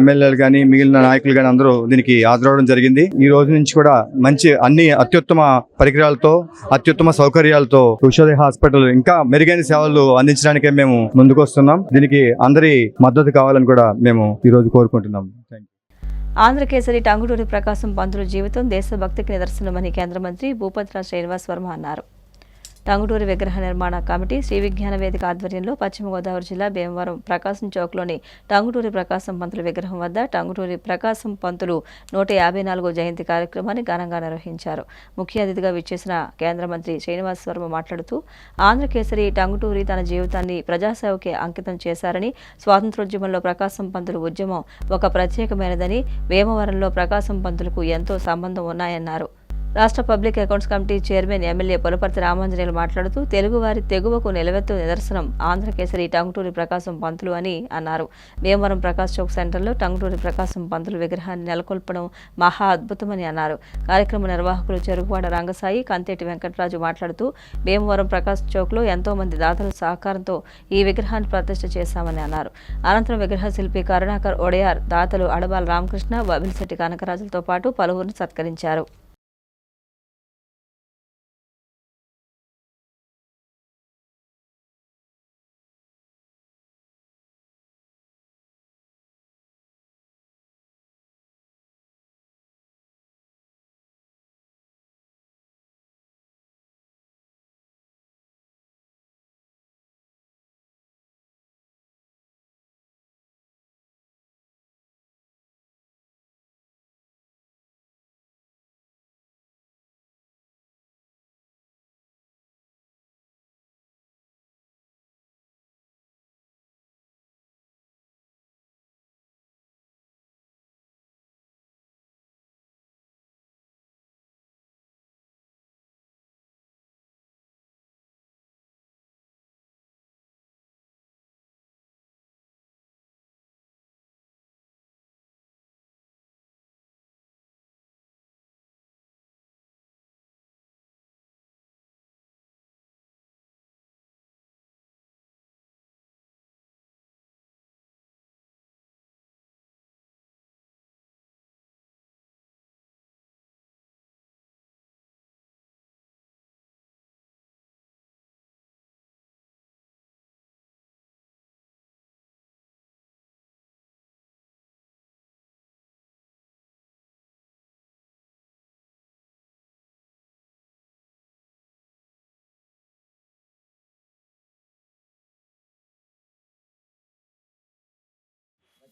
ఎమ్మెల్యేలు గాని మిగిలిన నాయకులు గాని అందరూ దీనికి హాజరవడం జరిగింది. ఈ రోజు నుంచి కూడా మంచి అన్ని అత్యుత్తమ పరికరాలతో అత్యుత్తమ సౌకర్యాలతో ఉషోదయ హాస్పిటల్ ఇంకా మెరుగైన సేవలు అందించడానికే మేము ముందుకు వస్తున్నాం. దీనికి అందరి మద్దతు కావాలని కూడా మేము ఈ రోజు కోరుకుంటున్నాం. ఆంధ్రకేసరి టంగుటూరి ప్రకాశం పంతులు జీవితం దేశభక్తికి నిదర్శనమని కేంద్ర మంత్రి భూపతిరాజ్ శ్రీనివాస్ వర్మ అన్నారు. టంగుటూరి విగ్రహ నిర్మాణ కమిటీ శ్రీ విజ్ఞాన వేదిక ఆధ్వర్యంలో పశ్చిమ గోదావరి జిల్లా భీమవరం ప్రకాశం చౌక్లోని టంగుటూరి ప్రకాశం పంతులు విగ్రహం వద్ద టంగుటూరి ప్రకాశం పంతులు 154వ జయంతి కార్యక్రమాన్ని ఘనంగా నిర్వహించారు. ముఖ్య అతిథిగా విచ్చేసిన కేంద్ర మంత్రి శ్రీనివాస్ వర్మ మాట్లాడుతూ ఆంధ్రకేసరి టంగుటూరి తన జీవితాన్ని ప్రజాసేవకే అంకితం చేశారని, స్వాతంత్రోద్యమంలో ప్రకాశం పంతులు ఉద్యమం ఒక ప్రత్యేకమైనదని, భీమవరంలో ప్రకాశం పంతులకు ఎంతో సంబంధం ఉన్నాయన్నారు. రాష్ట్ర public accounts committee chairman MLA Pulaparthi Ramanjaneyulu మాట్లాడుతూ తెలుగువారి తెగువకు నిలవెత్తు నిదర్శనం ఆంధ్రకేసరి టంగుటూరి ప్రకాశం పంతులు అని అన్నారు. భీమవరం ప్రకాశ్ చౌక్ సెంటర్లో టంగుటూరి ప్రకాశం పంతులు విగ్రహాన్ని నెలకొల్పడం మహా అద్భుతమని అన్నారు. కార్యక్రమ నిర్వాహకులు చెరుగువాడ రంగసాయి, కంతేటి వెంకటరాజు మాట్లాడుతూ భీమవరం ప్రకాశ్ చౌక్లో ఎంతో మంది దాతల సహకారంతో ఈ విగ్రహాన్ని ప్రతిష్ఠ చేశామని అన్నారు. అనంతరం విగ్రహ శిల్పి కరుణాకర్ ఒడయార్, దాతలు అడబాల రామకృష్ణ, బబిలిశెట్టి కనకరాజులతో పాటు పలువురిని సత్కరించారు.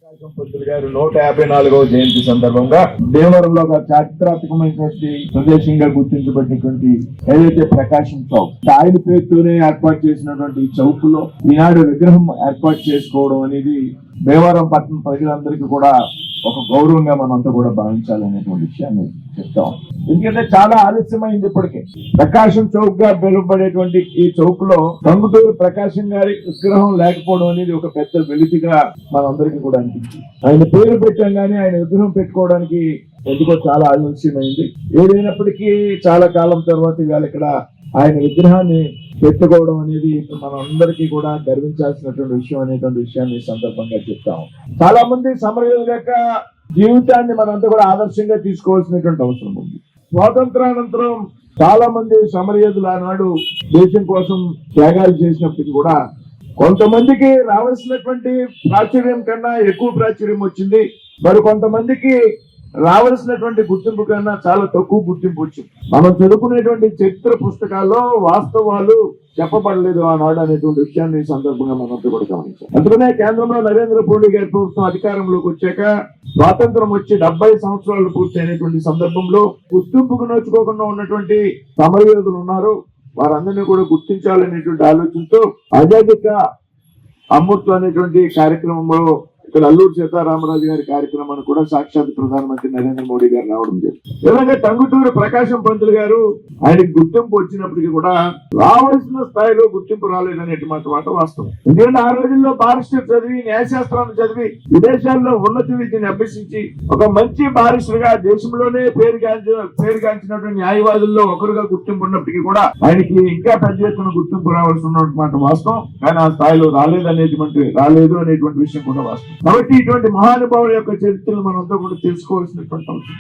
ప్రకాశం పంతులు గారు 154వ జయంతి సందర్భంగా భీమవరంలో ఒక చారిత్రాత్మకమైనటువంటి ప్రదేశంగా గుర్తించబడినటువంటి ఏదైతే ప్రకాశం చౌక్, ఆయన పేరుతోనే ఏర్పాటు చేసినటువంటి ఈ చౌక్ లో ఈనాడు విగ్రహం ఏర్పాటు చేసుకోవడం అనేది భీమవరం పట్టణ ప్రజలందరికీ కూడా ఒక గౌరవంగా మనంతా కూడా భావించాలనేటువంటి విషయాన్ని చెప్తాం. ఎందుకంటే చాలా ఆలస్యమైంది. ఇప్పటికే ప్రకాశం చౌక్ గా పిలువబడేటువంటి ఈ చౌక్ లో టంగుటూరి ప్రకాశం గారి విగ్రహం లేకపోవడం అనేది ఒక పెద్ద వెలితిగా మనందరికీ కూడా అనిపించింది. ఆయన పేరు పెట్టాం కానీ ఆయన విగ్రహం పెట్టుకోవడానికి ఎందుకో చాలా ఆలస్యమైంది. ఏదైనప్పటికీ చాలా కాలం తర్వాత ఇవాళ ఇక్కడ ఆయన విగ్రహాన్ని పెట్టుకోవడం అనేది మనందరికీ కూడా గర్వించాల్సినటువంటి విషయం అనేటువంటి విషయాన్ని ఈ సందర్భంగా చెప్తాం. చాలా మంది సమరయోధుల యొక్క జీవితాన్ని మనంతా కూడా ఆదర్శంగా తీసుకోవాల్సినటువంటి అవసరం ఉంది. స్వాతంత్రానంతరం చాలా మంది సమరయోధులు ఆనాడు దేశం కోసం త్యాగాలు చేసినప్పటికీ కూడా కొంతమందికి రావాల్సినటువంటి ప్రాచుర్యం కన్నా ఎక్కువ ప్రాచుర్యం వచ్చింది. మరి కొంతమందికి రావాల్సినటువంటి గుర్తింపు కన్నా చాలా తక్కువ గుర్తింపు వచ్చింది. మనం చదువుకునేటువంటి చరిత్ర పుస్తకాల్లో వాస్తవాలు చెప్పబడలేదు ఆనాడు అనేటువంటి విషయాన్ని ఈ సందర్భంగా మనంతా కూడా గమనించాం. అందుకనే కేంద్రంలో నరేంద్ర మోడీ గారి ప్రభుత్వం అధికారంలోకి వచ్చాక స్వాతంత్రం వచ్చి 70 సంవత్సరాలు పూర్తయినటువంటి సందర్భంలో గుర్తింపుకు నోచుకోకుండా ఉన్నటువంటి సమరయోధులు ఉన్నారు. వారందరినీ కూడా గుర్తించాలనేటువంటి ఆలోచనతో అజాదిక అమృత్ అనేటువంటి కార్యక్రమంలో ఇక్కడ అల్లూరు సీతారామరాజు గారి కార్యక్రమాన్ని కూడా సాక్షాత్ ప్రధానమంత్రి నరేంద్ర మోడీ గారు రావడం జరిగింది. విధంగా టంగుటూరి ప్రకాశం పంతులు గారు ఆయనకు గుర్తింపు వచ్చినప్పటికీ కూడా రావాల్సిన స్థాయిలో గుర్తింపు రాలేదనేటి మాట వాస్తవం. ఎందుకంటే ఆ రోజుల్లో బారిస్టర్ చదివి న్యాయశాస్త్రాన్ని చదివి విదేశాల్లో ఉన్నత విద్యను అభ్యసించి ఒక మంచి బారిస్టర్ గా దేశంలోనే పేరుగాంచినటువంటి న్యాయవాదుల్లో ఒకరుగా గుర్తింపు ఉన్నప్పటికీ కూడా ఆయనకి ఇంకా పెద్ద ఎత్తున గుర్తింపు రావాల్సి ఉన్నటువంటి వాస్తవం. కానీ ఆ స్థాయిలో రాలేదు అనేటువంటి విషయం కూడా వాస్తవం. కాబట్టి ఇటువంటి మహానుభావుల యొక్క చరిత్రను మనంతా కూడా తెలుసుకోవాల్సినటువంటి అవసరం.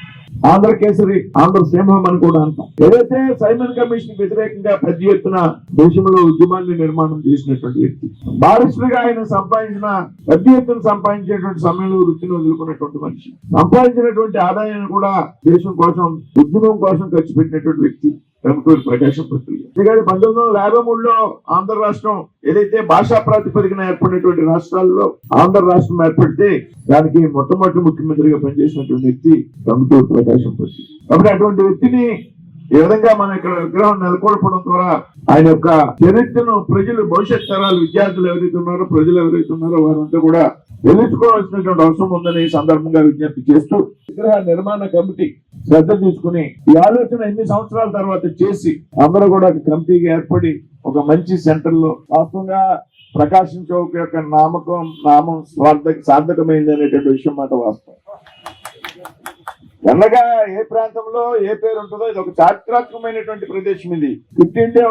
ఆంధ్ర కేసరి, ఆంధ్ర సింహం అని కూడా అంటాం. ఏదైతే సైమన్ కమిషన్ వ్యతిరేకంగా పెద్ద ఎత్తున దేశంలో ఉద్యమాన్ని నిర్మాణం చేసినటువంటి వ్యక్తి, బారిస్టర్ గా ఆయన పెద్ద ఎత్తున సంపాదించేటువంటి సమయంలో వృత్తిని వదులుకున్నటువంటి మనిషి, సంపాదించినటువంటి ఆదాయాన్ని కూడా దేశం కోసం, ఉద్యమం కోసం ఖర్చు పెట్టినటువంటి వ్యక్తి టంగుటూరి ప్రకాశం పంతులు. 1953లో ఆంధ్ర రాష్ట్రం ఏదైతే భాషా ప్రాతిపదికన ఏర్పడినటువంటి రాష్ట్రాల్లో ఆంధ్ర రాష్ట్రం ఏర్పడితే దానికి మొట్టమొదటి ముఖ్యమంత్రిగా పనిచేసినటువంటి వ్యక్తి టంగుటూరి ప్రకాశం పంతులు. కాబట్టి అటువంటి వ్యక్తిని ఈ విధంగా మన ఇక్కడ విగ్రహం నెలకొల్పడం ద్వారా ఆయన యొక్క చరిత్రను ప్రజలు, భవిష్యత్ తరాలు, విద్యార్థులు ఎవరైతే ఉన్నారో, ప్రజలు ఎవరైతే ఉన్నారో వారంతా కూడా తెలుసుకోవాల్సినటువంటి అవసరం ఉందని ఈ సందర్భంగా విజ్ఞప్తి చేస్తూ విగ్రహ నిర్మాణ కమిటీ శ్రద్ధ తీసుకుని ఈ ఆలోచన ఎన్ని సంవత్సరాల తర్వాత చేసి అందరూ కూడా కమిటీగా ఏర్పడి ఒక మంచి సెంటర్ లో వాస్తవంగా ప్రకాశం చౌక్ యొక్క నామం సార్థకమైంది అనేటువంటి విషయం మాట వాస్తవం. ఎన్నగా ఏ ప్రాంతంలో ఏ పేరు ఉంటుందో ఇది ఒక చారిత్రాత్మకమైనటువంటి ప్రదేశం. ఇది క్విట్ ఇండియా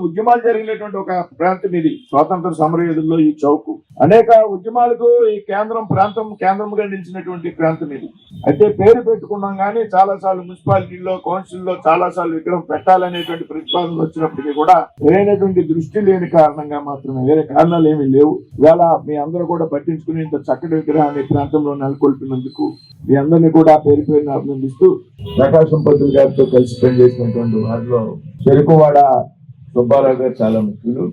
ఉద్యమాలు జరిగినటువంటి ఒక ప్రాంతం ఇది. స్వాతంత్ర సమరయోధుల్లో ఈ చౌక్ అనేక ఉద్యమాలకు ఈ కేంద్రంగా నిలిచినటువంటి ప్రాంతం ఇది. అయితే పేరు పెట్టుకున్నాం కానీ చాలా సార్లు మున్సిపాలిటీలో, కౌన్సిల్లో చాలా సార్లు విగ్రహం పెట్టాలనేటువంటి ప్రతిపాదనలు వచ్చినప్పటికీ కూడా సరైనటువంటి దృష్టి లేని కారణంగా మాత్రమే, వేరే కారణాలు ఏమీ లేవు. ఇవాళ మీ అందరూ కూడా పట్టించుకుని ఇంత చక్కటి విగ్రహాన్ని ప్రాంతంలో నెలకొల్పినందుకు మీ అందరినీ కూడా పేరు అభినందిస్తూ ప్రకాశం పంతులు గారితో కలిసి పనిచేసినటువంటి వారిలో చెరుకువాడ సుబ్బారావు గారు చాలా ముఖ్యులు,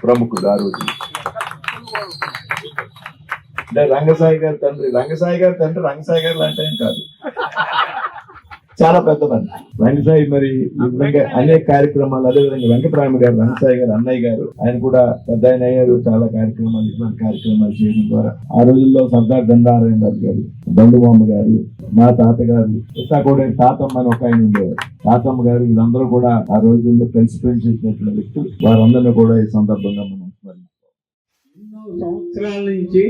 ప్రముఖులు. ఆ రోజు అంటే రంగసాయి గారి తండ్రి రంగసాయి గారు లాంటి ఆయన కాదు, చాలా పెద్ద మంది. రంగసాయి మరి ఈ విధంగా అనేక కార్యక్రమాలు, అదేవిధంగా వెంకటరామ గారు, రంగసాయి గారు అన్నయ్య గారు, ఆయన కూడా పెద్ద ఆయన అయ్యారు. చాలా కార్యక్రమాలు, ఇటువంటి కార్యక్రమాలు చేయడం ద్వారా ఆ రోజుల్లో సర్దార్ దండారాయణ రాజు గారు, దండుబొమ్మ గారు, మా తాతగారు, కూడా తాతమ్మ అని ఒక ఆయన ఉండేవారు, తాతమ్మ గారు, వీళ్ళందరూ కూడా ఆ రోజుల్లో కలిసి పనిచేసినటువంటి వ్యక్తులు. వారందరినీ కూడా ఈ సందర్భంగా మనం ఎన్నో సంవత్సరాల నుంచి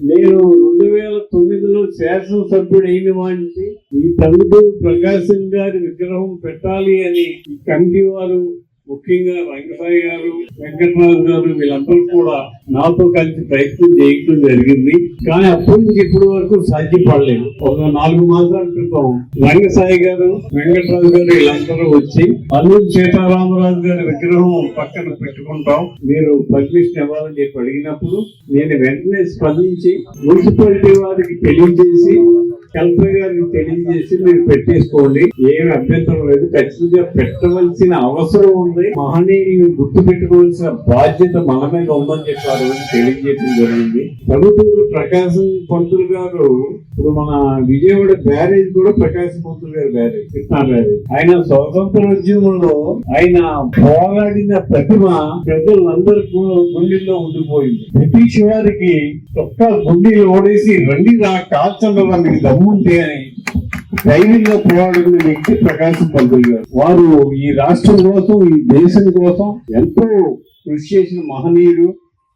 నేను 2009లో శాసనసభ్యుడు అయిన వాడిని ఈ టంగుటూరి ప్రకాశం గారి విగ్రహం పెట్టాలి అని ఈ కమిటీ వారు, ముఖ్యంగా రంగసాయి గారు, వెంకటరాజు గారు, వీళ్ళందరూ కూడా నాతో కలిసి ప్రయత్నం చేయడం జరిగింది. కానీ అప్పటి నుంచి ఇప్పటి వరకు సాధ్యపడలేదు. ఒక 4 మాసాల క్రితం రంగసాయి గారు, వెంకటరాజు గారు వీళ్ళందరూ వచ్చి అల్లూరు సీతారామరాజు గారి విగ్రహం పక్కన పెట్టుకుంటాం, మీరు పర్మిషన్ ఇవ్వాలని చెప్పి అడిగినప్పుడు నేను వెంటనే స్పందించి మున్సిపాలిటీ వారికి తెలియజేసి కలెక్టర్ గారికి తెలియజేసి మీరు పెట్టేసుకోండి, ఏమి అభ్యంతరం లేదు. ఖచ్చితంగా పెట్టవలసిన అవసరం ఉంది, మహనీయులు గుర్తు పెట్టుకోవాల్సిన బాధ్యత మన మీద ఉందని చెప్పి ఆ రోజు తెలియజేయడం జరిగింది. ప్రభుత్వ ప్రకాశం పంతులు గారు ఇప్పుడు మన విజయవాడ బ్యారేజ్ కూడా ప్రకాశం పంతులు గారి బ్యారేజ్, కృష్ణా బ్యారేజ్. ఆయన స్వాతంత్రోద్యమంలో ఆయన పోరాడిన ప్రతిమ ప్రజలందరికీ గుండెల్లో ఉండిపోయింది. బ్రిటిష్ వారికి ఒక్క గుండెలు ఓడేసి రండి రా కాల్చండి మీకు దమ్ముంటే అని ధైర్యంగా పోరాడిన వ్యక్తి ప్రకాశం పంతులు గారు. వారు ఈ రాష్ట్రం కోసం, ఈ దేశం కోసం ఎంతో కృషి చేసిన మహనీయుడు.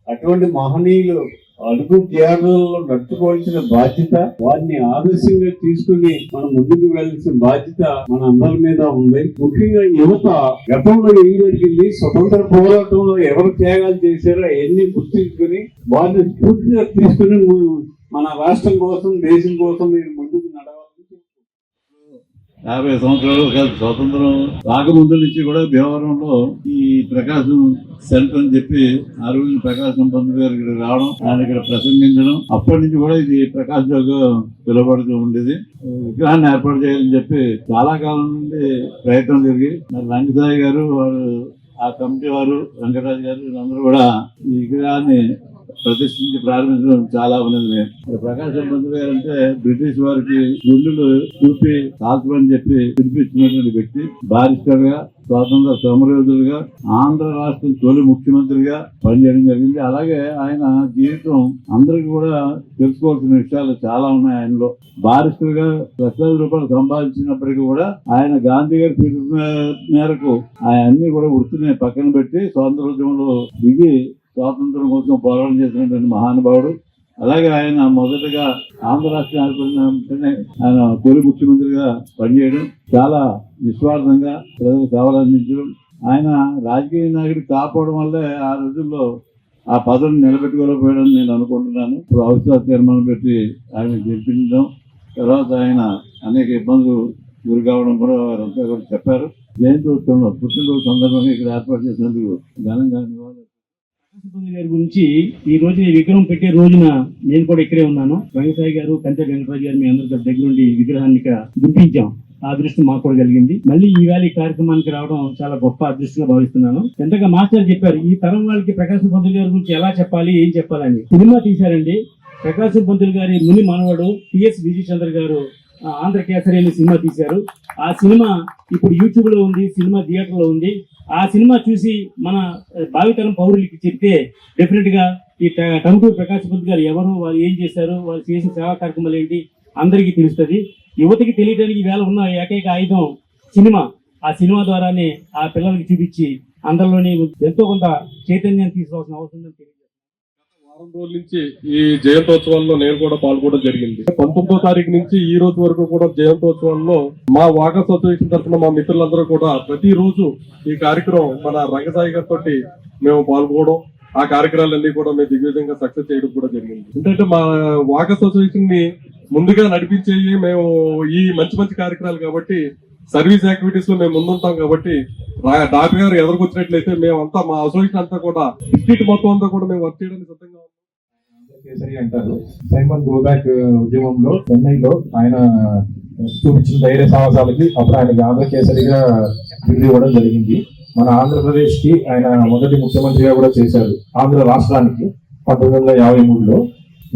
అటువంటి మహనీయులు అడుగు జాడల్లో నడుచుకోవాల్సిన బాధ్యత, వారిని ఆదర్శంగా తీసుకుని మనం ముందుకు వెళ్లాల్సిన బాధ్యత మన అందరి మీద ఉంది. ముఖ్యంగా యువత గతంలో ఏం జరిగింది, స్వతంత్ర పోరాటంలో ఎవరు త్యాగాలు చేశారో అవన్నీ గుర్తించుకుని వారిని స్ఫూర్తిగా తీసుకుని మన రాష్ట్రం కోసం, దేశం కోసం మీరు ముందుకు నడవాలి. 50 సంవత్సరాలు స్వతంత్రం రాకముందు నుంచి కూడా భీమవరంలో ఈ ప్రకాశం సెంటర్ అని చెప్పి ఆ రోజు ప్రకాశం పంతులు గారు ఇక్కడ రావడం, ఆయన ఇక్కడ ప్రసంగించడం, అప్పటి నుంచి కూడా ఇది ప్రకాశ్ గా పిలువబడుతూ ఉండేది. విగ్రహాన్ని ఏర్పాటు చేయాలని చెప్పి చాలా కాలం నుండి ప్రయత్నం జరిగి మరి రంగసాయి గారు, వారు ఆ కమిటీ వారు, వెంకటరాజు గారు వీళ్ళందరూ కూడా ఈ విగ్రహాన్ని ప్రతిష్ఠించి ప్రారంభించడం చాలా ఉన్నది. ప్రకాశం పంతులు గారు అంటే బ్రిటిష్ వారికి గుండెలు చూపి కాల్చమని చెప్పి పిలిపించినటువంటి వ్యక్తి. బారిస్టర్ గా, స్వాతంత్ర సమరయోధులుగా, ఆంధ్ర రాష్ట్రం తొలి ముఖ్యమంత్రిగా పనిచేయడం జరిగింది. అలాగే ఆయన జీవితం అందరికీ కూడా తెలుసుకోవాల్సిన విషయాలు చాలా ఉన్నాయి. ఆయనలో బారిస్టర్ గా ₹1,00,000 సంపాదించినప్పటికీ కూడా ఆయన గాంధీ గారి పిలుపు మేరకు ఆయన అన్ని కూడా వృత్తిని పక్కన పెట్టి స్వాతంత్రోద్యమంలో దిగి స్వాతంత్రం కోసం పోరాటం చేసినటువంటి మహానుభావుడు. అలాగే ఆయన మొదటగా ఆంధ్ర రాష్ట్రం ఏర్పడిన ఆయన తొలి ముఖ్యమంత్రిగా పనిచేయడం, చాలా నిస్వార్థంగా ప్రజలకు సేవలు అందించడం, ఆయన రాజకీయ నాయకుడు కాపాడడం వల్లే ఆ రోజుల్లో ఆ పదవిని నిలబెట్టుకోలేకపోయాడని నేను అనుకుంటున్నాను. ఇప్పుడు అవిశ్వాస తీర్మానం పెట్టి ఆయన గెలిపించడం, తర్వాత ఆయన అనేక ఇబ్బందులు గురి కావడం కూడా వారంతా కూడా చెప్పారు. జయంతి ఉత్సవంలో పుట్టినరోజు సందర్భంగా ఇక్కడ ఏర్పాటు చేసినందుకు ఘనంగా నివాళులు. గారి గురించి ఈ రోజు ఈ విగ్రహం పెట్టే రోజున నేను కూడా ఇక్కడే ఉన్నాను. రంగసాయి గారు, కంచె వెంకటరాజు గారు మీ అందరి దగ్గర నుండి విగ్రహాన్ని గుర్తించాం. ఆ అదృష్టం మాకు కూడా కలిగింది. మళ్ళీ ఈవేళ ఈ కార్యక్రమానికి రావడం చాలా గొప్ప అదృష్టంగా భావిస్తున్నాను. ఎంతగా మాస్టర్ చెప్పారు ఈ తరం వాళ్ళకి ప్రకాశం పంతులు గారి గురించి ఎలా చెప్పాలి, ఏం చెప్పాలని. సినిమా తీశారండి. ప్రకాశం పంతులు గారి ముని మనవడు టిఎస్ విజయచంద్ర గారు ఆంధ్ర కేసరి అనే సినిమా తీశారు. ఆ సినిమా ఇప్పుడు యూట్యూబ్ లో ఉంది, సినిమా థియేటర్ లో ఉంది. ఆ సినిమా చూసి మన భావితరం పౌరులకి చెప్తే డెఫినెట్ గా ఈ టంగుటూరు ప్రకాశ్ పంతులు గారు ఎవరు, వారు ఏం చేశారు, వారు చేసిన సేవా కార్యక్రమాలు ఏంటి అందరికీ తెలుస్తుంది. యువతకి తెలియడానికి వేళ ఉన్న ఏకైక ఆయుధం సినిమా. ఆ సినిమా ద్వారానే ఆ పిల్లలకి చూపించి అందరిలోని ఎంతో కొంత చైతన్యాన్ని తీసుకోవాల్సిన అవసరం ఉందని తెలియజేస్తాను. వారం రోజుల నుంచి ఈ జయంతోత్సవాల్లో నేను కూడా పాల్గొనడం జరిగింది. 19వ తారీఖు నుంచి ఈ రోజు వరకు కూడా జయంతోత్సవాల్లో మా వాకర్స్ అసోసియేషన్ తరఫున మా మిత్రులందరూ కూడా ప్రతిరోజు ఈ కార్యక్రమం మన రంగసాయి గారితో మేము పాల్గొనడం, ఆ కార్యక్రమాలన్నీ కూడా మేము దిగ్విజయంగా సక్సెస్ చేయడం కూడా జరిగింది. ఎందుకంటే మా వాకర్స్ అసోసియేషన్ ని ముందుగా నడిపించేవి మేము ఈ మంచి మంచి కార్యక్రమాలు కాబట్టి, సర్వీస్ యాక్టివిటీస్ లో మేము ముందుంటాం కాబట్టి డాక్టర్ గారు ఎదురుకొచ్చినట్లయితే మేమంతా మా అసోసియేషన్ అంతా కూడా డిస్ట్రిక్ట్ మొత్తం అంతా కూడా మేము వర్క్ చేయడానికి సిద్ధంగా ఉన్నాం. కేసరి అంటారు. సైమన్ గోబ్యాక్ ఉద్యమంలో చెన్నైలో ఆయన చూపించిన ధైర్య సాహసాలకి అప్పుడు ఆయనకి ఆంధ్ర కేసరిగా బిరుదు ఇవ్వడం జరిగింది. మన ఆంధ్రప్రదేశ్ కి ఆయన మొదటి ముఖ్యమంత్రిగా కూడా చేశారు. ఆంధ్ర రాష్ట్రానికి 1953లో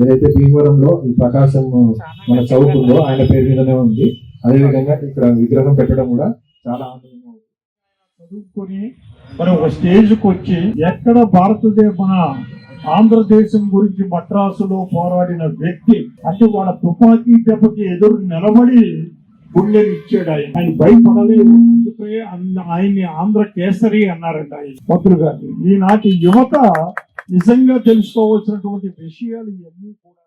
ఏదైతే భీమవరంలో ఈ ప్రకాశం మన చౌక్ ఉందో ఆయన పేరు మీదనే ఉంది. అదేవిధంగా ఇక్కడ విగ్రహం పెట్టడం కూడా చాలా ఆనందంగా ఉంది. చదువుకొని మరి ఒక స్టేజ్కి వచ్చి ఎక్కడ మన ఆంధ్రదేశం గురించి మద్రాసులో పోరాడిన వ్యక్తి అంటే వాళ్ళ తుపాకీ దెబ్బకి ఎదురు నిలబడి గుండెని ఇచ్చాడు. ఆయన భయపడలేదు. అందుకే ఆయన్ని ఆంధ్ర కేసరి అన్నారంట ఆయన పంతులు గారు. ఈనాటి యువత నిజంగా తెలుసుకోవాల్సినటువంటి విషయాలు ఇవన్నీ కూడా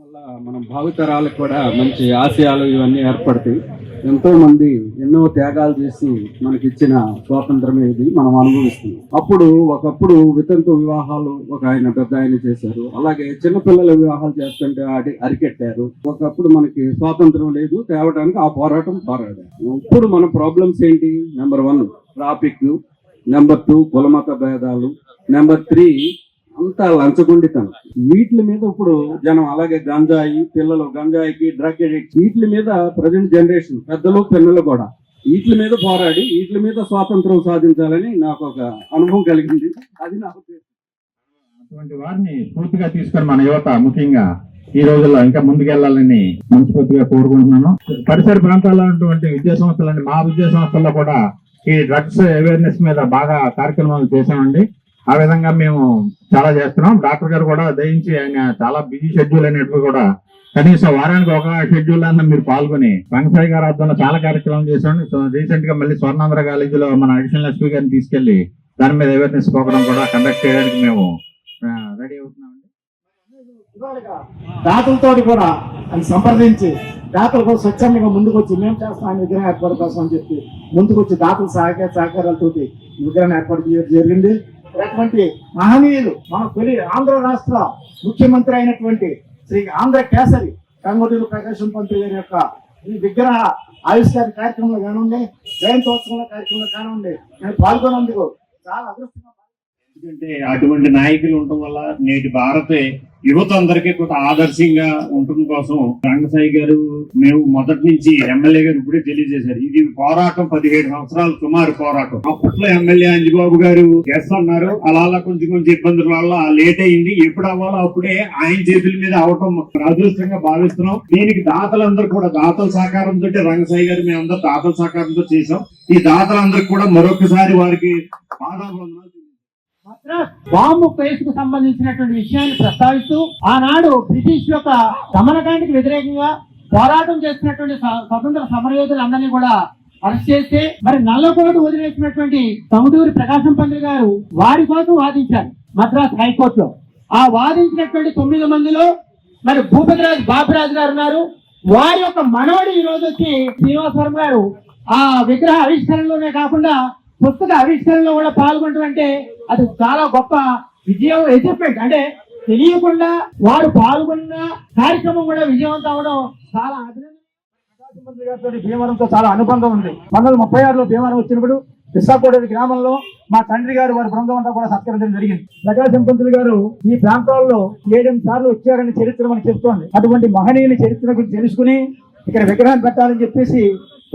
వల్ల మనం భావితరాలకు కూడా మంచి ఆశయాలు ఇవన్నీ ఏర్పడతాయి. ఎంతో మంది ఎన్నో త్యాగాలు చేసి మనకిచ్చిన స్వాతంత్రం ఇది మనం అనుభవిస్తున్నాం. ఒకప్పుడు వితంతు వివాహాలు ఒక ఆయన పెద్ద ఆయన చేశారు. అలాగే చిన్నపిల్లల వివాహాలు చేస్తుంటే అరికెట్టారు. ఒకప్పుడు మనకి స్వాతంత్రం లేదు, తేవడానికి ఆ పోరాటం పోరాడారు. ఇప్పుడు మన ప్రాబ్లమ్స్ ఏంటి? నెంబర్ 1 ట్రాఫిక్, నెంబర్ 2 కులమత భేదాలు, నెంబర్ 3 అంతా లంచగొండితనం. వీటి మీద ఇప్పుడు జనం, అలాగే గంజాయి పిల్లలు, గంజాయికి డ్రగ్ అడిక్ట్, వీటి మీద ప్రజెంట్ జనరేషన్ పెద్దలు పిల్లలు కూడా వీటి మీద పోరాడి వీటి మీద స్వాతంత్రం సాధించాలని నాకు ఒక అనుభవం కలిగింది. అది నా ఉద్దేశం. అటువంటి వారిని పూర్తిగా తీసుకొని మన యువత ముఖ్యంగా ఈ రోజుల్లో ఇంకా ముందుకెళ్లాలని మనస్ఫూర్తిగా కోరుకుంటున్నాను. పరిసర ప్రాంతాల్లో ఉన్నటువంటి విద్యా సంస్థలని, మా విద్యా సంస్థల్లో కూడా ఈ డ్రగ్స్ అవేర్నెస్ మీద బాగా కార్యక్రమాలు చేశామండి. ఆ విధంగా మేము చాలా చేస్తున్నాం. డాక్టర్ గారు కూడా దయించి, ఆయన చాలా బిజీ షెడ్యూల్ అయినట్టు కూడా కనీసం వారానికి ఒక షెడ్యూల్ అన్న మీరు పాల్గొని రంగసాయి గారి ఆధ్వర్యంలో చాలా కార్యక్రమాలు చేశాం. సో రీసెంట్ గా మళ్ళీ స్వర్ణాంధ్ర కాలేజీలో మన అడిషనల్ ఎస్పీ గారిని తీసుకెళ్లి దాని మీద అవేర్నెస్ ప్రోగ్రామ్ కూడా కండక్ట్ చేయడానికి మేము రెడీ అవుతున్నామండి. దాతలతో కూడా అని సంప్రదించి దాతల కోసం స్వచ్ఛందంగా ముందుకు వచ్చి మేము చేస్తాం ఆయన విగ్రహం ఏర్పాటు కోసం అని చెప్పి ముందుకు వచ్చి దాతల సహకారాలతో విగ్రహం ఏర్పాటు చేయడం జరిగింది. అటువంటి మహనీయులు మన తొలి ఆంధ్ర రాష్ట్ర ముఖ్యమంత్రి అయినటువంటి శ్రీ ఆంధ్ర కేసరి కంగుటూరి ప్రకాశం పంతులు గారి యొక్క ఈ విగ్రహ ఆవిష్కరణ కార్యక్రమంలో కానివ్వండి, జయంతోత్సవంలో కార్యక్రమంలో కానివ్వండి నేను పాల్గొన్నందుకు చాలా అదృష్టంగా. ఎందుకంటే అటువంటి నాయకులు ఉండటం వల్ల నేటి భారత యువత అందరికీ కొంత ఆదర్శంగా ఉండటం కోసం రంగసాయి గారు మేము మొదటి నుంచి ఎమ్మెల్యే గారు ఇప్పుడే తెలియజేశారు. ఇది పోరాటం 17 సంవత్సరాలు సుమారు పోరాటం. అప్పట్లో ఎమ్మెల్యే అంజిబాబు గారు ఎస్ అన్నారు, అలా కొంచెం ఇబ్బందుల వల్ల లేట్ అయింది. ఎప్పుడు అవ్వాలో అప్పుడే ఆయన చేతుల మీద అవటం అదృష్టంగా భావిస్తున్నాం. దీనికి దాతలందరూ కూడా దాతల సహకారంతో రంగసాయి గారు మేమందరూ దాతల సహకారంతో చేశాం. ఈ దాతలందరికీ కూడా మరొకసారి వారికి పాదాభివందనాలు. బాంబు కేసుకు సంబంధించినటువంటి విషయాన్ని ప్రస్తావిస్తూ ఆనాడు బ్రిటిష్ యొక్క దమనకాండకి వ్యతిరేకంగా పోరాటం చేస్తున్నటువంటి స్వతంత్ర సమరయోధులందరినీ కూడా అరెస్ట్ చేస్తే మరి నల్లకోటు వదిలేసినటువంటి కంగుటూరి ప్రకాశం పంతులు గారు వారి కోసం వాదించారు మద్రాస్ హైకోర్టులో. ఆ వాదించినటువంటి 9 మందిలో మరి భూపతిరాజు బాపిరాజు గారు ఉన్నారు. వారి యొక్క మనవడు ఈ రోజు వచ్చి శ్రీనివాసవరం గారు ఆ విగ్రహ ఆవిష్కరణలోనే కాకుండా పుస్తక ఆవిష్కరణలో కూడా పాల్గొనడం అంటే అది చాలా గొప్ప విజయం, అచీవ్మెంట్. అంటే తెలియకుండా వారు పాల్గొన్న కార్యక్రమం కూడా విజయవంతం అవడం చాలా అభినందన. భీమవరంతో చాలా అనుబంధం ఉంది. 1936లో భీమవరం వచ్చినప్పుడు విశాఖపట్నం గ్రామంలో మా తండ్రి గారు వారి బృందం అంతా కూడా సత్కరించడం జరిగింది. ప్రకాశం పంతులు గారు ఈ ప్రాంతాల్లో 7 సార్లు వచ్చారని చరిత్ర మనకు చెప్తోంది. అటువంటి మహనీయుని చరిత్ర గురించి తెలుసుకుని ఇక్కడ విగ్రహాన్ని పెట్టాలని చెప్పేసి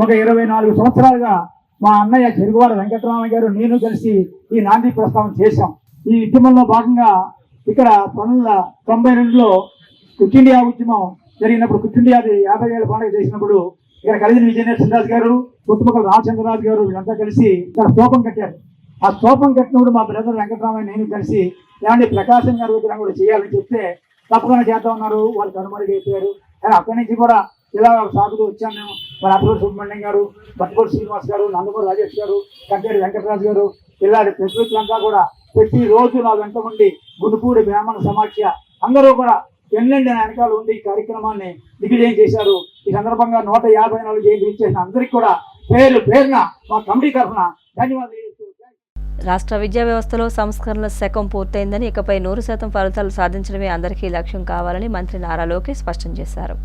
ఒక 24 సంవత్సరాలుగా మా అన్నయ్య చెరుగువాడ వెంకటరామయ్య గారు నేను కలిసి ఈ నాంది ప్రస్తావన చేశాం. ఈ ఉద్యమంలో భాగంగా ఇక్కడ 1992లో క్విట్ ఇండియా ఉద్యమం జరిగినప్పుడు, క్విట్ ఇండియా 50 ఏళ్ల పండుగ చేసినప్పుడు ఇక్కడ కలిగిన విజయనరసింహరాజు గారు, పుట్టుమక్కల రామచంద్రరాజు గారు వీళ్ళంతా కలిసి ఇక్కడ స్తూపం కట్టారు. ఆ స్తూపం కట్టినప్పుడు మా బ్రదర్ వెంకటరామయ్య నేను కలిసి ఏమంటే ప్రకాశం గారు విగ్రహం కూడా చేయాలని చెప్తే తప్పకుండా చేద్దాం ఉన్నారు. వాళ్ళు కనుమరుగు అయిపోయారు. అక్కడి నుంచి కూడా ఇలా సాగుతూ వచ్చాను మేము. మరి అప్పుడు సుబ్రహ్మణ్యం గారు, బట్టుకోటి శ్రీనివాస్ గారు, నందమూరి రాజేష్ గారు, కంటేరు వెంకటరాజు గారు ఇలా ప్రతినిధులంతా కూడా ప్రతిరోజు నా వెంట ఉండి గుండుపూడి బ్రాహ్మణ సమాఖ్య అందరూ కూడా ఎన్నెండి వెనకాల ఉండి ఈ కార్యక్రమాన్ని దిగ్విజయం చేశారు. ఈ సందర్భంగా 154 జయంతి ఇచ్చేసిన అందరికీ కూడా పేరున మా కమిటీ తరఫున ధన్యవాదాలు. రాష్ట్ర విద్యా వ్యవస్థలో సంస్కరణల శకం పూర్తయిందని, ఇకపై 100% ఫలితాలు సాధించడమే అందరికీ లక్ష్యం కావాలని మంత్రి నారా లోకేష్ స్పష్టం చేశారు.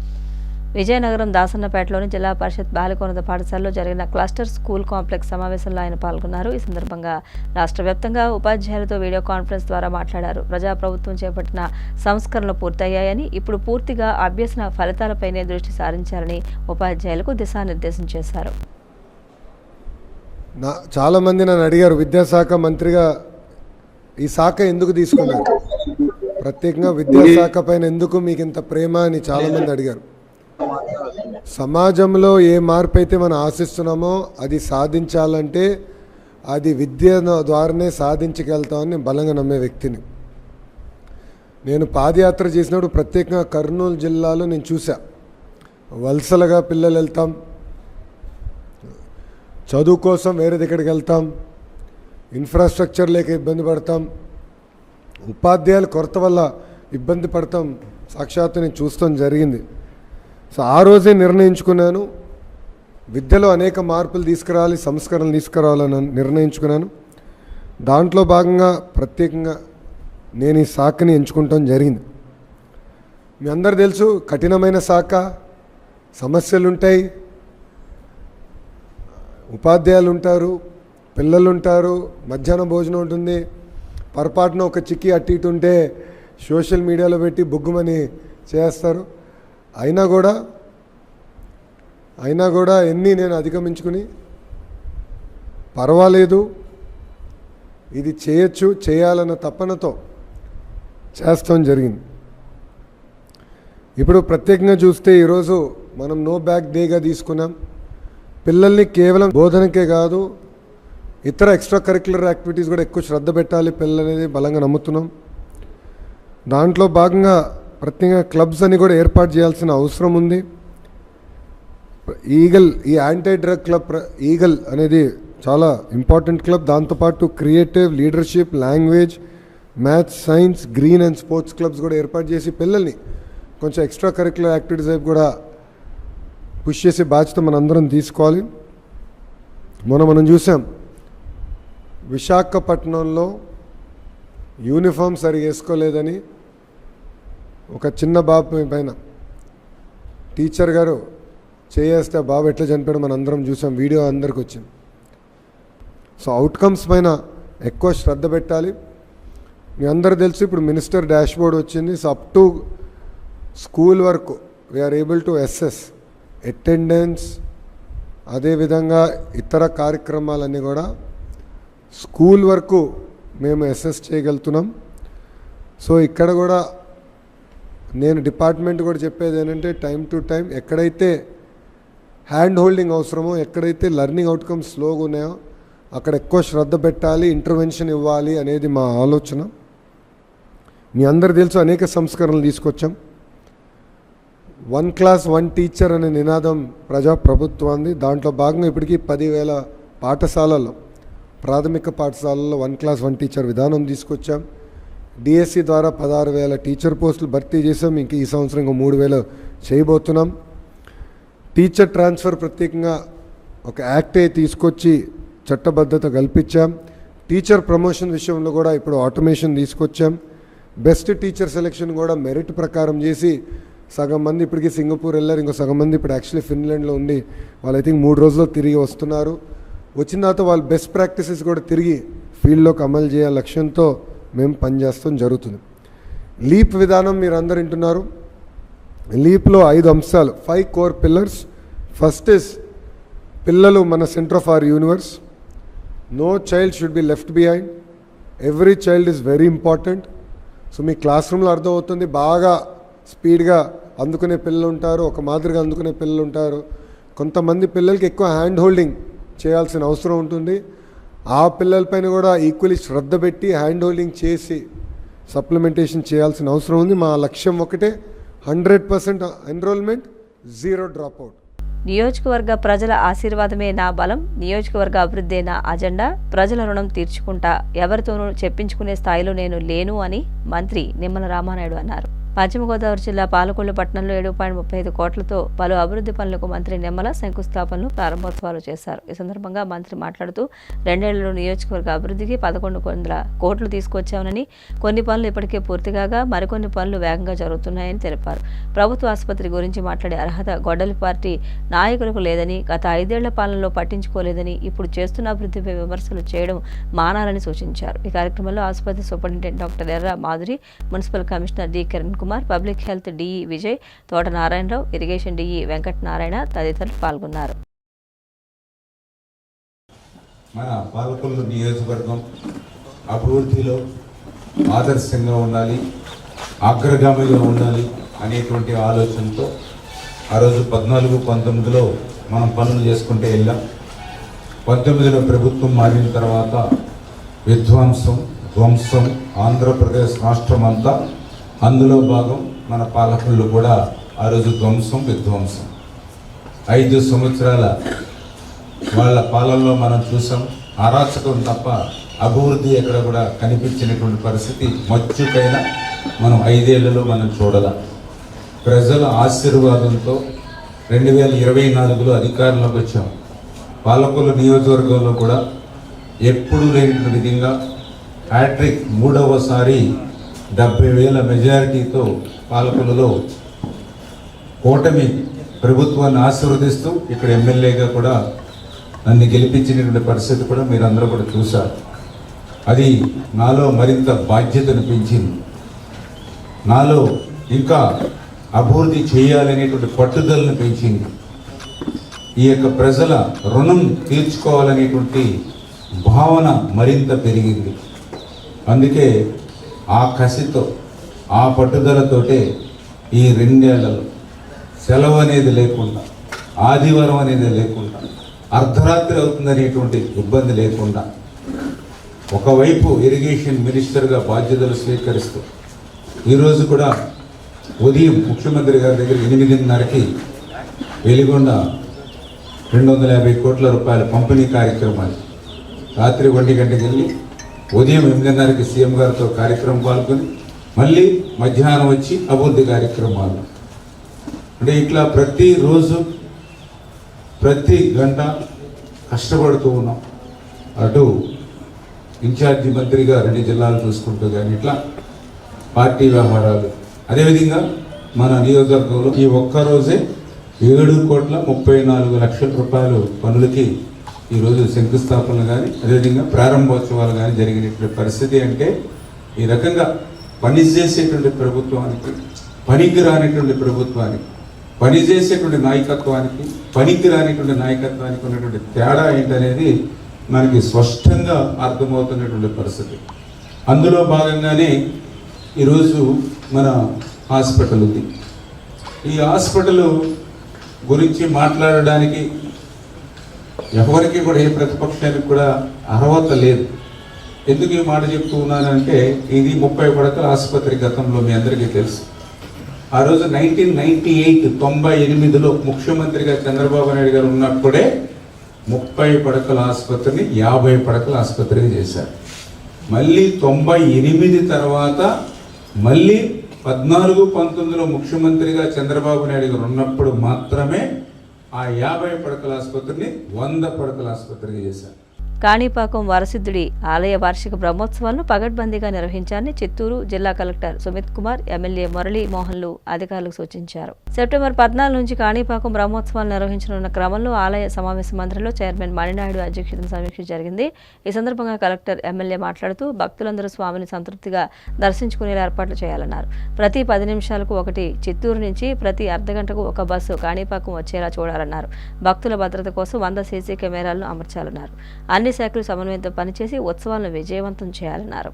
విజయనగరం దాసన్నపేటలోని జిల్లా పరిషత్ బాలికోన్నత పాఠశాలలో జరిగిన క్లస్టర్ స్కూల్ కాంప్లెక్స్ సమావేశంలో ఆయన పాల్గొన్నారు. ఈ సందర్భంగా రాష్ట్ర వ్యాప్తంగా ఉపాధ్యాయులతో వీడియో కాన్ఫరెన్స్ ద్వారా మాట్లాడారు. ప్రజాప్రభుత్వం చేపట్టిన సంస్కరణలు పూర్తయ్యాయని, ఇప్పుడు పూర్తిగా అభ్యసన ఫలితాలపైనే దృష్టి సారించాలని ఉపాధ్యాయులకు దిశానిర్దేశం చేశారు. చాలామంది నన్ను అడిగారు, విద్యాశాఖ మంత్రిగా ఈ శాఖ ఎందుకు తీసుకున్నారు, ప్రత్యేకంగా విద్యాశాఖ పైన ఎందుకు మీకు ఇంత ప్రేమ అని చాలామంది అడిగారు. సమాజంలో ఏ మార్పు అయితే మనం ఆశిస్తున్నామో అది సాధించాలంటే అది విద్య ద్వారానే సాధించగలుగుతామని నేను బలంగా నమ్మే వ్యక్తిని. నేను పాదయాత్ర చేసినప్పుడు ప్రత్యేకంగా కర్నూలు జిల్లాలో నేను చూసా, వలసలుగా పిల్లలు వెళ్తాం, చదువు కోసం వేరే దగ్గరికి వెళ్తాం, ఇన్ఫ్రాస్ట్రక్చర్ లేక ఇబ్బంది పడతాం, ఉపాధ్యాయుల కొరత వల్ల ఇబ్బంది పడతాం. సాక్షాత్తు నేను చూస్తాం జరిగింది. సో ఆ రోజే నిర్ణయించుకున్నాను, విద్యలో అనేక మార్పులు తీసుకురావాలి, సంస్కరణలు తీసుకురావాలని నిర్ణయించుకున్నాను. దాంట్లో భాగంగా ప్రత్యేకంగా నేను ఈ శాఖని ఎంచుకుంటాం జరిగింది. మీ అందరూ తెలుసు, కఠినమైన శాఖ, సమస్యలు ఉంటాయి, ఉపాధ్యాయులు ఉంటారు, పిల్లలు ఉంటారు, మధ్యాహ్న భోజనం ఉంటుంది, పొరపాటున ఒక చిక్కి అట్టి ఇటు ఉంటే సోషల్ మీడియాలో పెట్టి బుగ్గుమని చేస్తారు. అయినా కూడా ఎన్ని నేను అధిగమించుకుని పర్వాలేదు, ఇది చేయొచ్చు, చేయాలన్న తపనతో చేస్తాం జరిగింది. ఇప్పుడు ప్రత్యేకంగా చూస్తే ఈరోజు మనం నో బ్యాగ్ డేగా తీసుకున్నాం. పిల్లల్ని కేవలం బోధనకే కాదు, ఇతర ఎక్స్ట్రా కరిక్యులర్ యాక్టివిటీస్ కూడా ఎక్కువ శ్రద్ధ పెట్టాలి పిల్లలు అనేది బలంగా నమ్ముతున్నాం. దాంట్లో భాగంగా ప్రత్యేకంగా క్లబ్స్ అని కూడా ఏర్పాటు చేయాల్సిన అవసరం ఉంది. ఈగల్, ఈ యాంటీ డ్రగ్ క్లబ్ ఈగల్ అనేది చాలా ఇంపార్టెంట్ క్లబ్. దాంతోపాటు creative, leadership, language, maths, science, green and sports clubs కూడా ఏర్పాటు చేసి పిల్లల్ని కొంచెం ఎక్స్ట్రా కరిక్యులర్ యాక్టివిటీస్ వైపు కూడా పుష్ చేసే బాధ్యత మనందరం తీసుకోవాలి. మనం చూసాం విశాఖపట్నంలో యూనిఫామ్ సరిగా వేసుకోలేదని ఒక చిన్న బాబు పైన టీచర్ గారు చేస్తే బాబు ఎట్లా చనిపోయాడు మనందరం చూసాం, వీడియో అందరికి వచ్చింది. సో అవుట్కమ్స్ పైన ఎక్కువ శ్రద్ధ పెట్టాలి. మీ అందరూ తెలుసు ఇప్పుడు మినిస్టర్ డాష్ బోర్డ్ వచ్చింది. సో అప్ టు స్కూల్ వరకు we are able to assess attendance, అదేవిధంగా ఇతర కార్యక్రమాలన్నీ కూడా స్కూల్ వరకు మేము అసెస్ చేయగలుగుతున్నాం. సో ఇక్కడ కూడా నేను డిపార్ట్మెంట్ కూడా చెప్పేది ఏంటంటే టైం టు టైం ఎక్కడైతే హ్యాండ్ హోల్డింగ్ అవసరమో, ఎక్కడైతే లెర్నింగ్ అవుట్కమ్స్ స్లోగా ఉన్నాయో అక్కడ ఎక్కువ శ్రద్ధ పెట్టాలి, ఇంటర్వెన్షన్ ఇవ్వాలి అనేది మా ఆలోచన. మీ అందరు తెలుసు అనేక సంస్కరణలు తీసుకొచ్చాం. 1 class 1 teacher అనే నినాదం ప్రభుత్వాన్ని. దాంట్లో భాగంగా ఇప్పటికీ 10,000 పాఠశాలల్లో, ప్రాథమిక పాఠశాలల్లో 1 class 1 teacher విధానం తీసుకొచ్చాం. డిఎస్సి ద్వారా 16,000 టీచర్ పోస్టులు భర్తీ చేసాం. ఇంక ఈ సంవత్సరం ఇంకో 3,000 చేయబోతున్నాం. టీచర్ ట్రాన్స్ఫర్ ప్రత్యేకంగా ఒక యాక్టే తీసుకొచ్చి చట్టబద్ధత కల్పించాం. టీచర్ ప్రమోషన్ విషయంలో కూడా ఇప్పుడు ఆటోమేషన్ తీసుకొచ్చాం. బెస్ట్ టీచర్ సెలెక్షన్ కూడా మెరిట్ ప్రకారం చేసి సగం మంది ఇప్పటికీ సింగపూర్ వెళ్ళారు, ఇంకో సగం మంది ఇప్పుడు యాక్చువల్లీ ఫిన్లాండ్లో ఉండి వాళ్ళు ఐ థింక్ 3 రోజుల్లో తిరిగి వస్తున్నారు. వచ్చిన తర్వాత వాళ్ళు బెస్ట్ ప్రాక్టీసెస్ కూడా తిరిగి ఫీల్డ్లోకి అమలు చేయాల లక్ష్యంతో మేము పనిచేస్తాం జరుగుతుంది. లీప్ విధానం మీరు అందరు వింటున్నారు. లీప్లో 5 అంశాలు, 5 core pillars. ఫస్ట్ ఇస్ పిల్లలు మన centre of our universe. No child should be left behind. Every child is very important. So మీ క్లాస్ రూమ్లో అర్థమవుతుంది, బాగా స్పీడ్గా అందుకునే పిల్లలు ఉంటారు, ఒక మాదిరిగా అందుకునే పిల్లలు ఉంటారు. కొంతమంది పిల్లలకి ఎక్కువ హ్యాండ్ హోల్డింగ్ చేయాల్సిన అవసరం ఉంటుంది. ఆ పిల్లలపైన కూడా ఈక్వల్లీ శ్రద్ధ పెట్టి హ్యాండ్ హోల్డింగ్ చేసి సప్లిమెంటేషన్ చేయాల్సిన అవసరం ఉంది. మా లక్ష్యం ఒకటే, 100% ఎన్రోల్మెంట్, 0 డ్రాప్అవుట్. నియోజకవర్గ ప్రజల ఆశీర్వాదమే నా బలం, నియోజకవర్గ అభివృద్ధే నా అజెండా, ప్రజల రుణం తీర్చుకుంటా, ఎవరితోనూ చెప్పించుకునే స్థాయిలో నేను లేను అని మంత్రి నిమ్మల రామానాయుడు అన్నారు. పశ్చిమ గోదావరి జిల్లా పాలకొల్లు పట్టణంలో 7.35 కోట్లతో పలు అభివృద్ధి పనులకు మంత్రి నిమ్మల శంకుస్థాపనలు, ప్రారంభోత్సవాలు చేశారు. ఈ సందర్భంగా మంత్రి మాట్లాడుతూ 2 ఏళ్లలో నియోజకవర్గ అభివృద్ధికి 1100 కోట్లు తీసుకొచ్చామని, కొన్ని పనులు ఇప్పటికే పూర్తి కాగా మరికొన్ని పనులు వేగంగా జరుగుతున్నాయని తెలిపారు. ప్రభుత్వ ఆసుపత్రి గురించి మాట్లాడే అర్హత గొడ్డలి పార్టీ నాయకులకు లేదని, గత 5 ఏళ్ల పాలనలో పట్టించుకోలేదని, ఇప్పుడు చేస్తున్న అభివృద్ధిపై విమర్శలు చేయడం మానాలని సూచించారు. ఈ కార్యక్రమంలో ఆసుపత్రి superintendent doctor Erra Madhuri, municipal commissioner D Kiran Kumar, public health DE Vijay, Thota Narayanarao, irrigation DE Venkata Narayana తదితరులు పాల్గొన్నారు. మన పాలకొల్లు నియోజకవర్గం అభివృద్ధిలో ఆదర్శంగా ఉండాలి, అగ్రగామిగా ఉండాలి అనేటువంటి ఆలోచనతో ఆ రోజు 14-19లో మనం పనులు చేసుకుంటే వెళ్ళాం. 19లో ప్రభుత్వం మారిన తర్వాత ధ్వంసం ఆంధ్రప్రదేశ్ రాష్ట్రం అంతా, అందులో భాగం మన పాలకులు కూడా ఆ రోజు విధ్వంసం 5 సంవత్సరాల వాళ్ళ పాలనలో మనం చూసాం. అరాచకం తప్ప అభివృద్ధి ఎక్కడ కూడా కనిపించినటువంటి పరిస్థితి మచ్చుకైనా మనం 5 ఏళ్లలో మనం చూడాల. ప్రజల ఆశీర్వాదంతో 2024లో అధికారంలోకి వచ్చాం. పాలకొల్లు నియోజకవర్గంలో కూడా ఎప్పుడు లేని విధంగా హ్యాట్రిక్ 3వసారి 70,000 మెజారిటీతో పాలకొల్లులో కూటమి ప్రభుత్వాన్ని ఆశీర్వదిస్తూ ఇక్కడ ఎమ్మెల్యేగా కూడా నన్ను గెలిపించినటువంటి పరిస్థితి కూడా మీరందరూ కూడా చూశారు. అది నాలో మరింత బాధ్యతను పెంచింది. నాలో ఇంకా అభివృద్ధి చేయాలనేటువంటి పట్టుదలను పెంచింది. ఈ యొక్క ప్రజల రుణం తీర్చుకోవాలనేటువంటి భావన మరింత పెరిగింది. అందుకే ఆ కసితో, ఆ పట్టుదలతోటే ఈ 2 ఏళ్లలో సెలవు అనేది లేకుండా, ఆదివారం అనేది లేకుండా, అర్ధరాత్రి అవుతుందనేటువంటి ఇబ్బంది లేకుండా, ఒకవైపు ఇరిగేషన్ మినిస్టర్గా బాధ్యతలు స్వీకరిస్తూ ఈరోజు కూడా ఉదయం ముఖ్యమంత్రి గారి దగ్గర 8:30కి వెలిగొండ 250 కోట్ల రూపాయల పంపిణీ కార్యక్రమాన్ని, రాత్రి 1 గంటకి వెళ్ళి ఉదయం 8:30కి సీఎం గారితో కార్యక్రమం పాల్గొని మళ్ళీ మధ్యాహ్నం వచ్చి అభివృద్ధి కార్యక్రమాలు. అంటే ఇట్లా ప్రతిరోజు ప్రతి గంట కష్టపడుతూ ఉన్నాం. అటు ఇన్ఛార్జి మంత్రిగా 2 జిల్లాలు చూసుకుంటూ కానీ ఇట్లా పార్టీ వ్యవహారాలు, అదేవిధంగా మన నియోజకవర్గంలో ఈ ఒక్కరోజే 7,34,00,000 రూపాయలు పనులకి ఈరోజు శంకుస్థాపనలు కానీ అదేవిధంగా ప్రారంభోత్సవాలు కానీ జరిగినటువంటి పరిస్థితి. అంటే ఈ రకంగా పనిచేసేటువంటి ప్రభుత్వానికి, పనికి రానిటువంటి ప్రభుత్వానికి, పనిచేసేటువంటి నాయకత్వానికి, పనికి రానిటువంటి నాయకత్వానికి ఉన్నటువంటి తేడా ఏంటనేది మనకి స్పష్టంగా అర్థమవుతున్నటువంటి పరిస్థితి. అందులో భాగంగానే ఈరోజు మన హాస్పిటల్ ఉంది. ఈ హాస్పిటల్ గురించి మాట్లాడడానికి ఎవరికి కూడా, ఏ ప్రతిపక్షానికి కూడా అర్హత లేదు. ఎందుకు ఈ మాట చెప్తూ ఉన్నానంటే, ఇది 30 పడకల ఆసుపత్రి. గతంలో మీ అందరికీ తెలుసు. ఆ రోజు 1998లో ముఖ్యమంత్రిగా చంద్రబాబు నాయుడు గారు ఉన్నప్పుడే 30 పడకల ఆసుపత్రిని 50 పడకల ఆసుపత్రిగా చేశారు. మళ్ళీ 98 తర్వాత మళ్ళీ 14-19లో ముఖ్యమంత్రిగా చంద్రబాబు నాయుడు గారు ఉన్నప్పుడు మాత్రమే ఆ 50 పడకల ఆసుపత్రిని 100 పడకల ఆసుపత్రిగా చేశారు. కాణిపాకం వరసిద్ధుడి ఆలయ వార్షిక బ్రహ్మోత్సవాలను పగడ్బందీగా నిర్వహించాలని చిత్తూరు జిల్లా కలెక్టర్ సుమిత్ కుమార్, ఎమ్మెల్యే మురళీ మోహన్లు అధికారులకు సూచించారు. సెప్టెంబర్ 14 నుంచి కాణిపాకం బ్రహ్మోత్సవాలు నిర్వహించనున్న క్రమంలో ఆలయ సమావేశ మందిరంలో చైర్మన్ మణినాయుడు అధ్యక్షతన సమీక్ష జరిగింది. ఈ సందర్భంగా కలెక్టర్, ఎమ్మెల్యే మాట్లాడుతూ భక్తులందరూ స్వామిని సంతృప్తిగా దర్శించుకునేలా ఏర్పాట్లు చేయాలన్నారు. ప్రతి 10 నిమిషాలకు ఒకటి చిత్తూరు నుంచి, ప్రతి అర్ధగంటకు ఒక బస్సు కాణిపాకం వచ్చేలా చూడాలన్నారు. భక్తుల భద్రత కోసం 100 సీసీ కెమెరాలను అమర్చాలన్నారు. అన్ని శాఖలు సమన్వయంతో పనిచేసి ఉత్సవాలను విజయవంతం చేయాలన్నారు.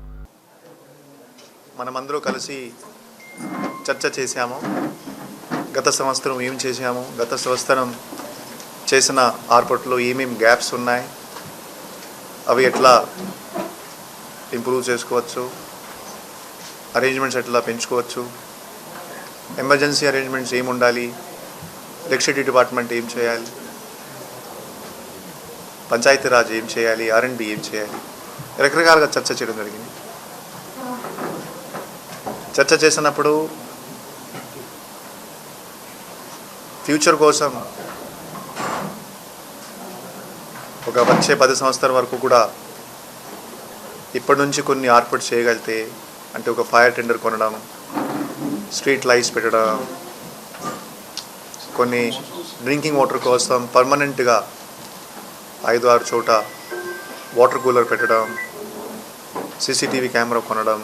మనమందరూ కలిసి చర్చ చేశాము. గత సంవత్సరం ఏం చేశాము, గత సంవత్సరం చేసిన ఏర్పాట్లో ఏమేమి గ్యాప్స్ ఉన్నాయి, అవి ఎట్లా ఇంప్రూవ్ చేసుకోవచ్చు, అరేంజ్మెంట్స్ ఎట్లా పెంచుకోవచ్చు, ఎమర్జెన్సీ అరేంజ్మెంట్స్ ఏమి ఉండాలి, ఎలక్ట్రిసిటీ డిపార్ట్మెంట్ ఏం చేయాలి, పంచాయతీరాజ్ ఏం చేయాలి, R&D ఏం చేయాలి, రకరకాలుగా చర్చ చేయడం జరిగింది. చర్చ చేసినప్పుడు ఫ్యూచర్ కోసం ఒక వచ్చే 10 సంవత్సరాల వరకు కూడా ఇప్పటి నుంచి కొన్ని ఏర్పాటు చేయగలిగితే, అంటే ఒక ఫైర్ టెండర్ కొనడం, స్ట్రీట్ లైట్స్ పెట్టడం, కొన్ని డ్రింకింగ్ వాటర్ కోసం పర్మనెంట్గా 5-6 చోట వాటర్ కూలర్ పెట్టడం, CCTV కెమెరా కొనడం,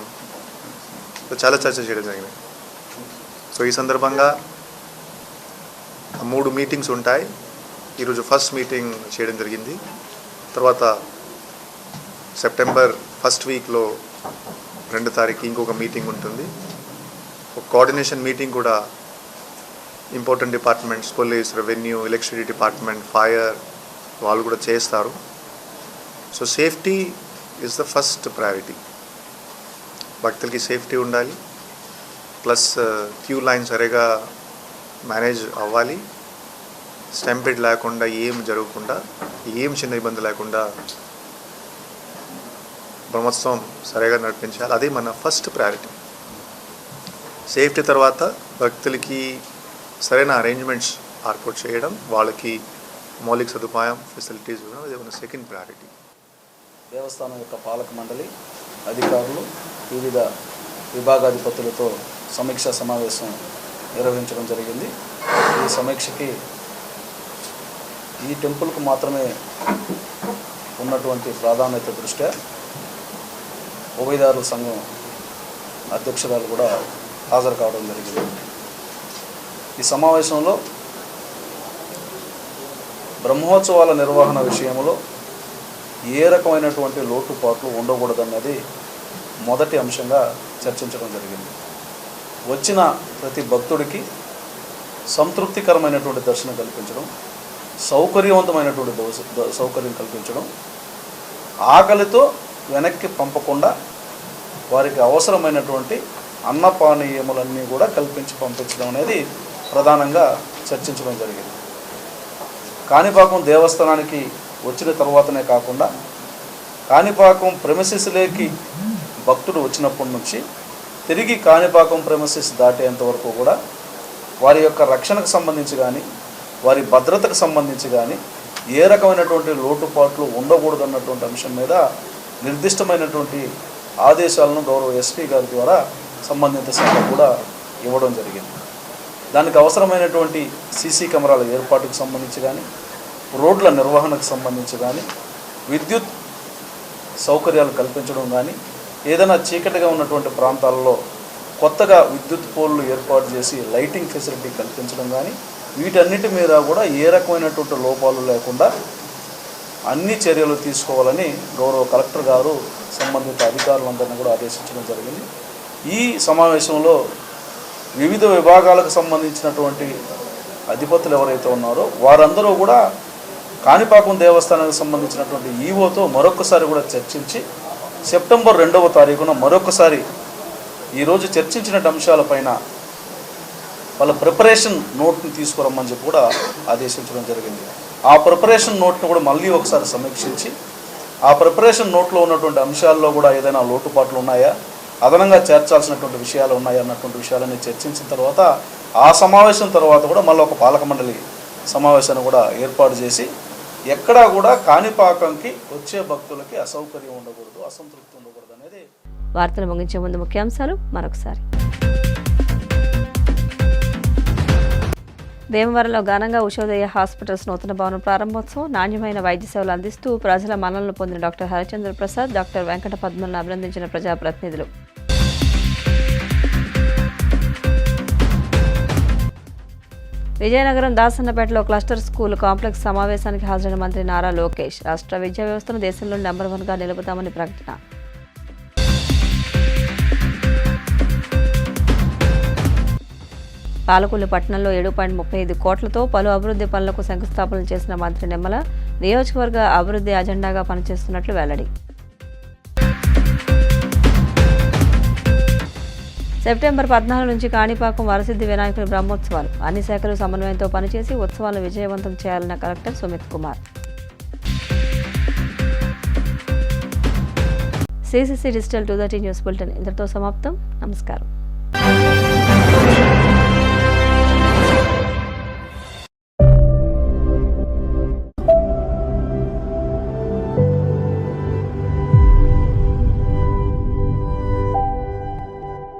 చాలా చర్చ చేయడం జరిగింది. సో ఈ సందర్భంగా 3 మీటింగ్స్ ఉంటాయి. ఈరోజు ఫస్ట్ మీటింగ్ చేయడం జరిగింది. తర్వాత సెప్టెంబర్ 1st వీక్లో 2వ తారీఖు ఇంకొక మీటింగ్ ఉంటుంది. ఒక కోఆర్డినేషన్ మీటింగ్ కూడా important departments, police, revenue, electricity department, fire వాళ్ళు కూడా చేస్తారు. So safety is the first priority. భక్తులకి సేఫ్టీ ఉండాలి, ప్లస్ క్యూ లైన్ సరిగా మేనేజ్ అవ్వాలి, స్టంపెడ్ లేకుండా, ఏం జరగకుండా, ఏం చిన్న ఇబ్బంది లేకుండా బ్రహ్మోత్సవం సరిగా నడిపించాలి. అదే మన ఫస్ట్ ప్రయారిటీ. సేఫ్టీ తర్వాత భక్తులకి సరైన అరేంజ్మెంట్స్ ఏర్పాటు చేయడం, వాళ్ళకి మౌలిక సదుపాయం, ఫెసిలిటీస్ ఇవ్వడం, అది మన సెకండ్ ప్రయారిటీ. దేవస్థానం యొక్క పాలక మండలి అధికారులు వివిధ విభాగాధిపతులతో సమీక్షా సమావేశం నిర్వహించడం జరిగింది. ఈ సమీక్షకి ఈ టెంపుల్కు మాత్రమే ఉన్నటువంటి ప్రాధాన్యత దృష్ట్యా ఉభయదారుల సంఘం అధ్యక్షురాలు కూడా హాజరు కావడం జరిగింది. ఈ సమావేశంలో బ్రహ్మోత్సవాల నిర్వహణ విషయంలో ఏ రకమైనటువంటి లోటుపాట్లు ఉండకూడదన్నది మొదటి అంశంగా చర్చించడం జరిగింది. వచ్చిన ప్రతి భక్తుడికి సంతృప్తికరమైనటువంటి దర్శనం కల్పించడం, సౌకర్యవంతమైనటువంటి సౌకర్యం కల్పించడం, ఆకలితో వెనక్కి పంపకుండా వారికి అవసరమైనటువంటి అన్నపానీయములన్నీ కూడా కల్పించి పంపించడం అనేది ప్రధానంగా చర్చించడం జరిగింది. కాణిపాకం దేవస్థానానికి వచ్చిన తర్వాతనే కాకుండా కాణిపాకం ప్రెమిసెస్లోకి భక్తుడు వచ్చినప్పటి నుంచి తిరిగి కాణిపాకం ప్రెమిసెస్ దాటేంత వరకు కూడా వారి యొక్క రక్షణకు సంబంధించి కానీ వారి భద్రతకు సంబంధించి కానీ ఏ రకమైనటువంటి లోటుపాట్లు ఉండకూడదు అన్నటువంటి అంశం మీద నిర్దిష్టమైనటువంటి ఆదేశాలను గౌరవ ఎస్పీ గారి ద్వారా సంబంధిత శాఖ కూడా ఇవ్వడం జరిగింది. దానికి అవసరమైనటువంటి సీసీ కెమెరాల ఏర్పాటుకు సంబంధించి కానీ రోడ్ల నిర్వహణకు సంబంధించి కానీ విద్యుత్ సౌకర్యాలు కల్పించడం కానీ ఏదైనా చీకటిగా ఉన్నటువంటి ప్రాంతాల్లో కొత్తగా విద్యుత్ పోల్లు ఏర్పాటు చేసి లైటింగ్ ఫెసిలిటీ కల్పించడం కానీ వీటన్నిటి మీద కూడా ఏ రకమైనటువంటి లోపాలు లేకుండా అన్ని చర్యలు తీసుకోవాలని గౌరవ కలెక్టర్ గారు సంబంధిత అధికారులందరినీ కూడా ఆదేశించడం జరిగింది. ఈ సమావేశంలో వివిధ విభాగాలకు సంబంధించినటువంటి అధిపతులు ఎవరైతే ఉన్నారో వారందరూ కూడా కాణిపాకం దేవస్థానానికి సంబంధించినటువంటి ఈవోతో మరొకసారి కూడా చర్చించి సెప్టెంబర్ 2వ తారీఖున మరొకసారి ఈరోజు చర్చించిన అంశాలపైన వాళ్ళ ప్రిపరేషన్ నోట్ని తీసుకురమ్మని చెప్పి కూడా ఆదేశించడం జరిగింది. ఆ ప్రిపరేషన్ నోట్ను కూడా మళ్ళీ ఒకసారి సమీక్షించి ఆ ప్రిపరేషన్ నోట్లో ఉన్నటువంటి అంశాల్లో కూడా ఏదైనా లోటుపాట్లు ఉన్నాయా, అదనంగా చేర్చాల్సినటువంటి విషయాలు ఉన్నాయా అన్నటువంటి విషయాలన్నీ చర్చించిన తర్వాత ఆ సమావేశం తర్వాత కూడా మళ్ళీ ఒక పాలక మండలి సమావేశాన్ని కూడా ఏర్పాటు చేసి ఎక్కడా కూడా కాణిపాకంకి వచ్చే భక్తులకి అసౌకర్యం ఉండకూడదు, అసంతృప్తి ఉండకూడదు అనేది. వార్తలు ముగించే ముందు ముఖ్యాంశాలు మరొకసారి. భీమవరంలో ఘనంగా ఉషోదయ హాస్పిటల్స్ నూతన భవనం ప్రారంభోత్సవం. నాణ్యమైన వైద్య సేవలు అందిస్తూ ప్రజల మన్ననలు పొందిన డాక్టర్ హరిచంద్ర ప్రసాద్, డాక్టర్ వెంకట పద్మలను అభినందించిన ప్రజాప్రతినిధులు. విజయనగరం దాసన్నపేటలో క్లస్టర్ స్కూల్ కాంప్లెక్స్ సమావేశానికి హాజరైన మంత్రి నారా లోకేష్. రాష్ట్ర విద్యా వ్యవస్థను దేశంలో నెంబర్ 1గా నిలుపుతామని ప్రకటన. పాలకొల్లు పట్టణంలో 7.35 కోట్లతో పలు అభివృద్ధి పనులకు శంకుస్థాపనలు చేసిన మంత్రి నిమ్మల నియోజకవర్గ అభివృద్ధి అజెండాగా పనిచేస్తున్నట్లు వెల్లడి. సెప్టెంబర్ 14 నుంచి కాణిపాకం వరసిద్ధి వినాయకుని బ్రహ్మోత్సవాలు. అన్ని శాఖలు సమన్వయంతో పనిచేసి ఉత్సవాలను విజయవంతం చేయాలన్న collector Sumit Kumar. CCC digital 230 news bulletin ఇంతటితో సమాప్తం. నమస్కారం.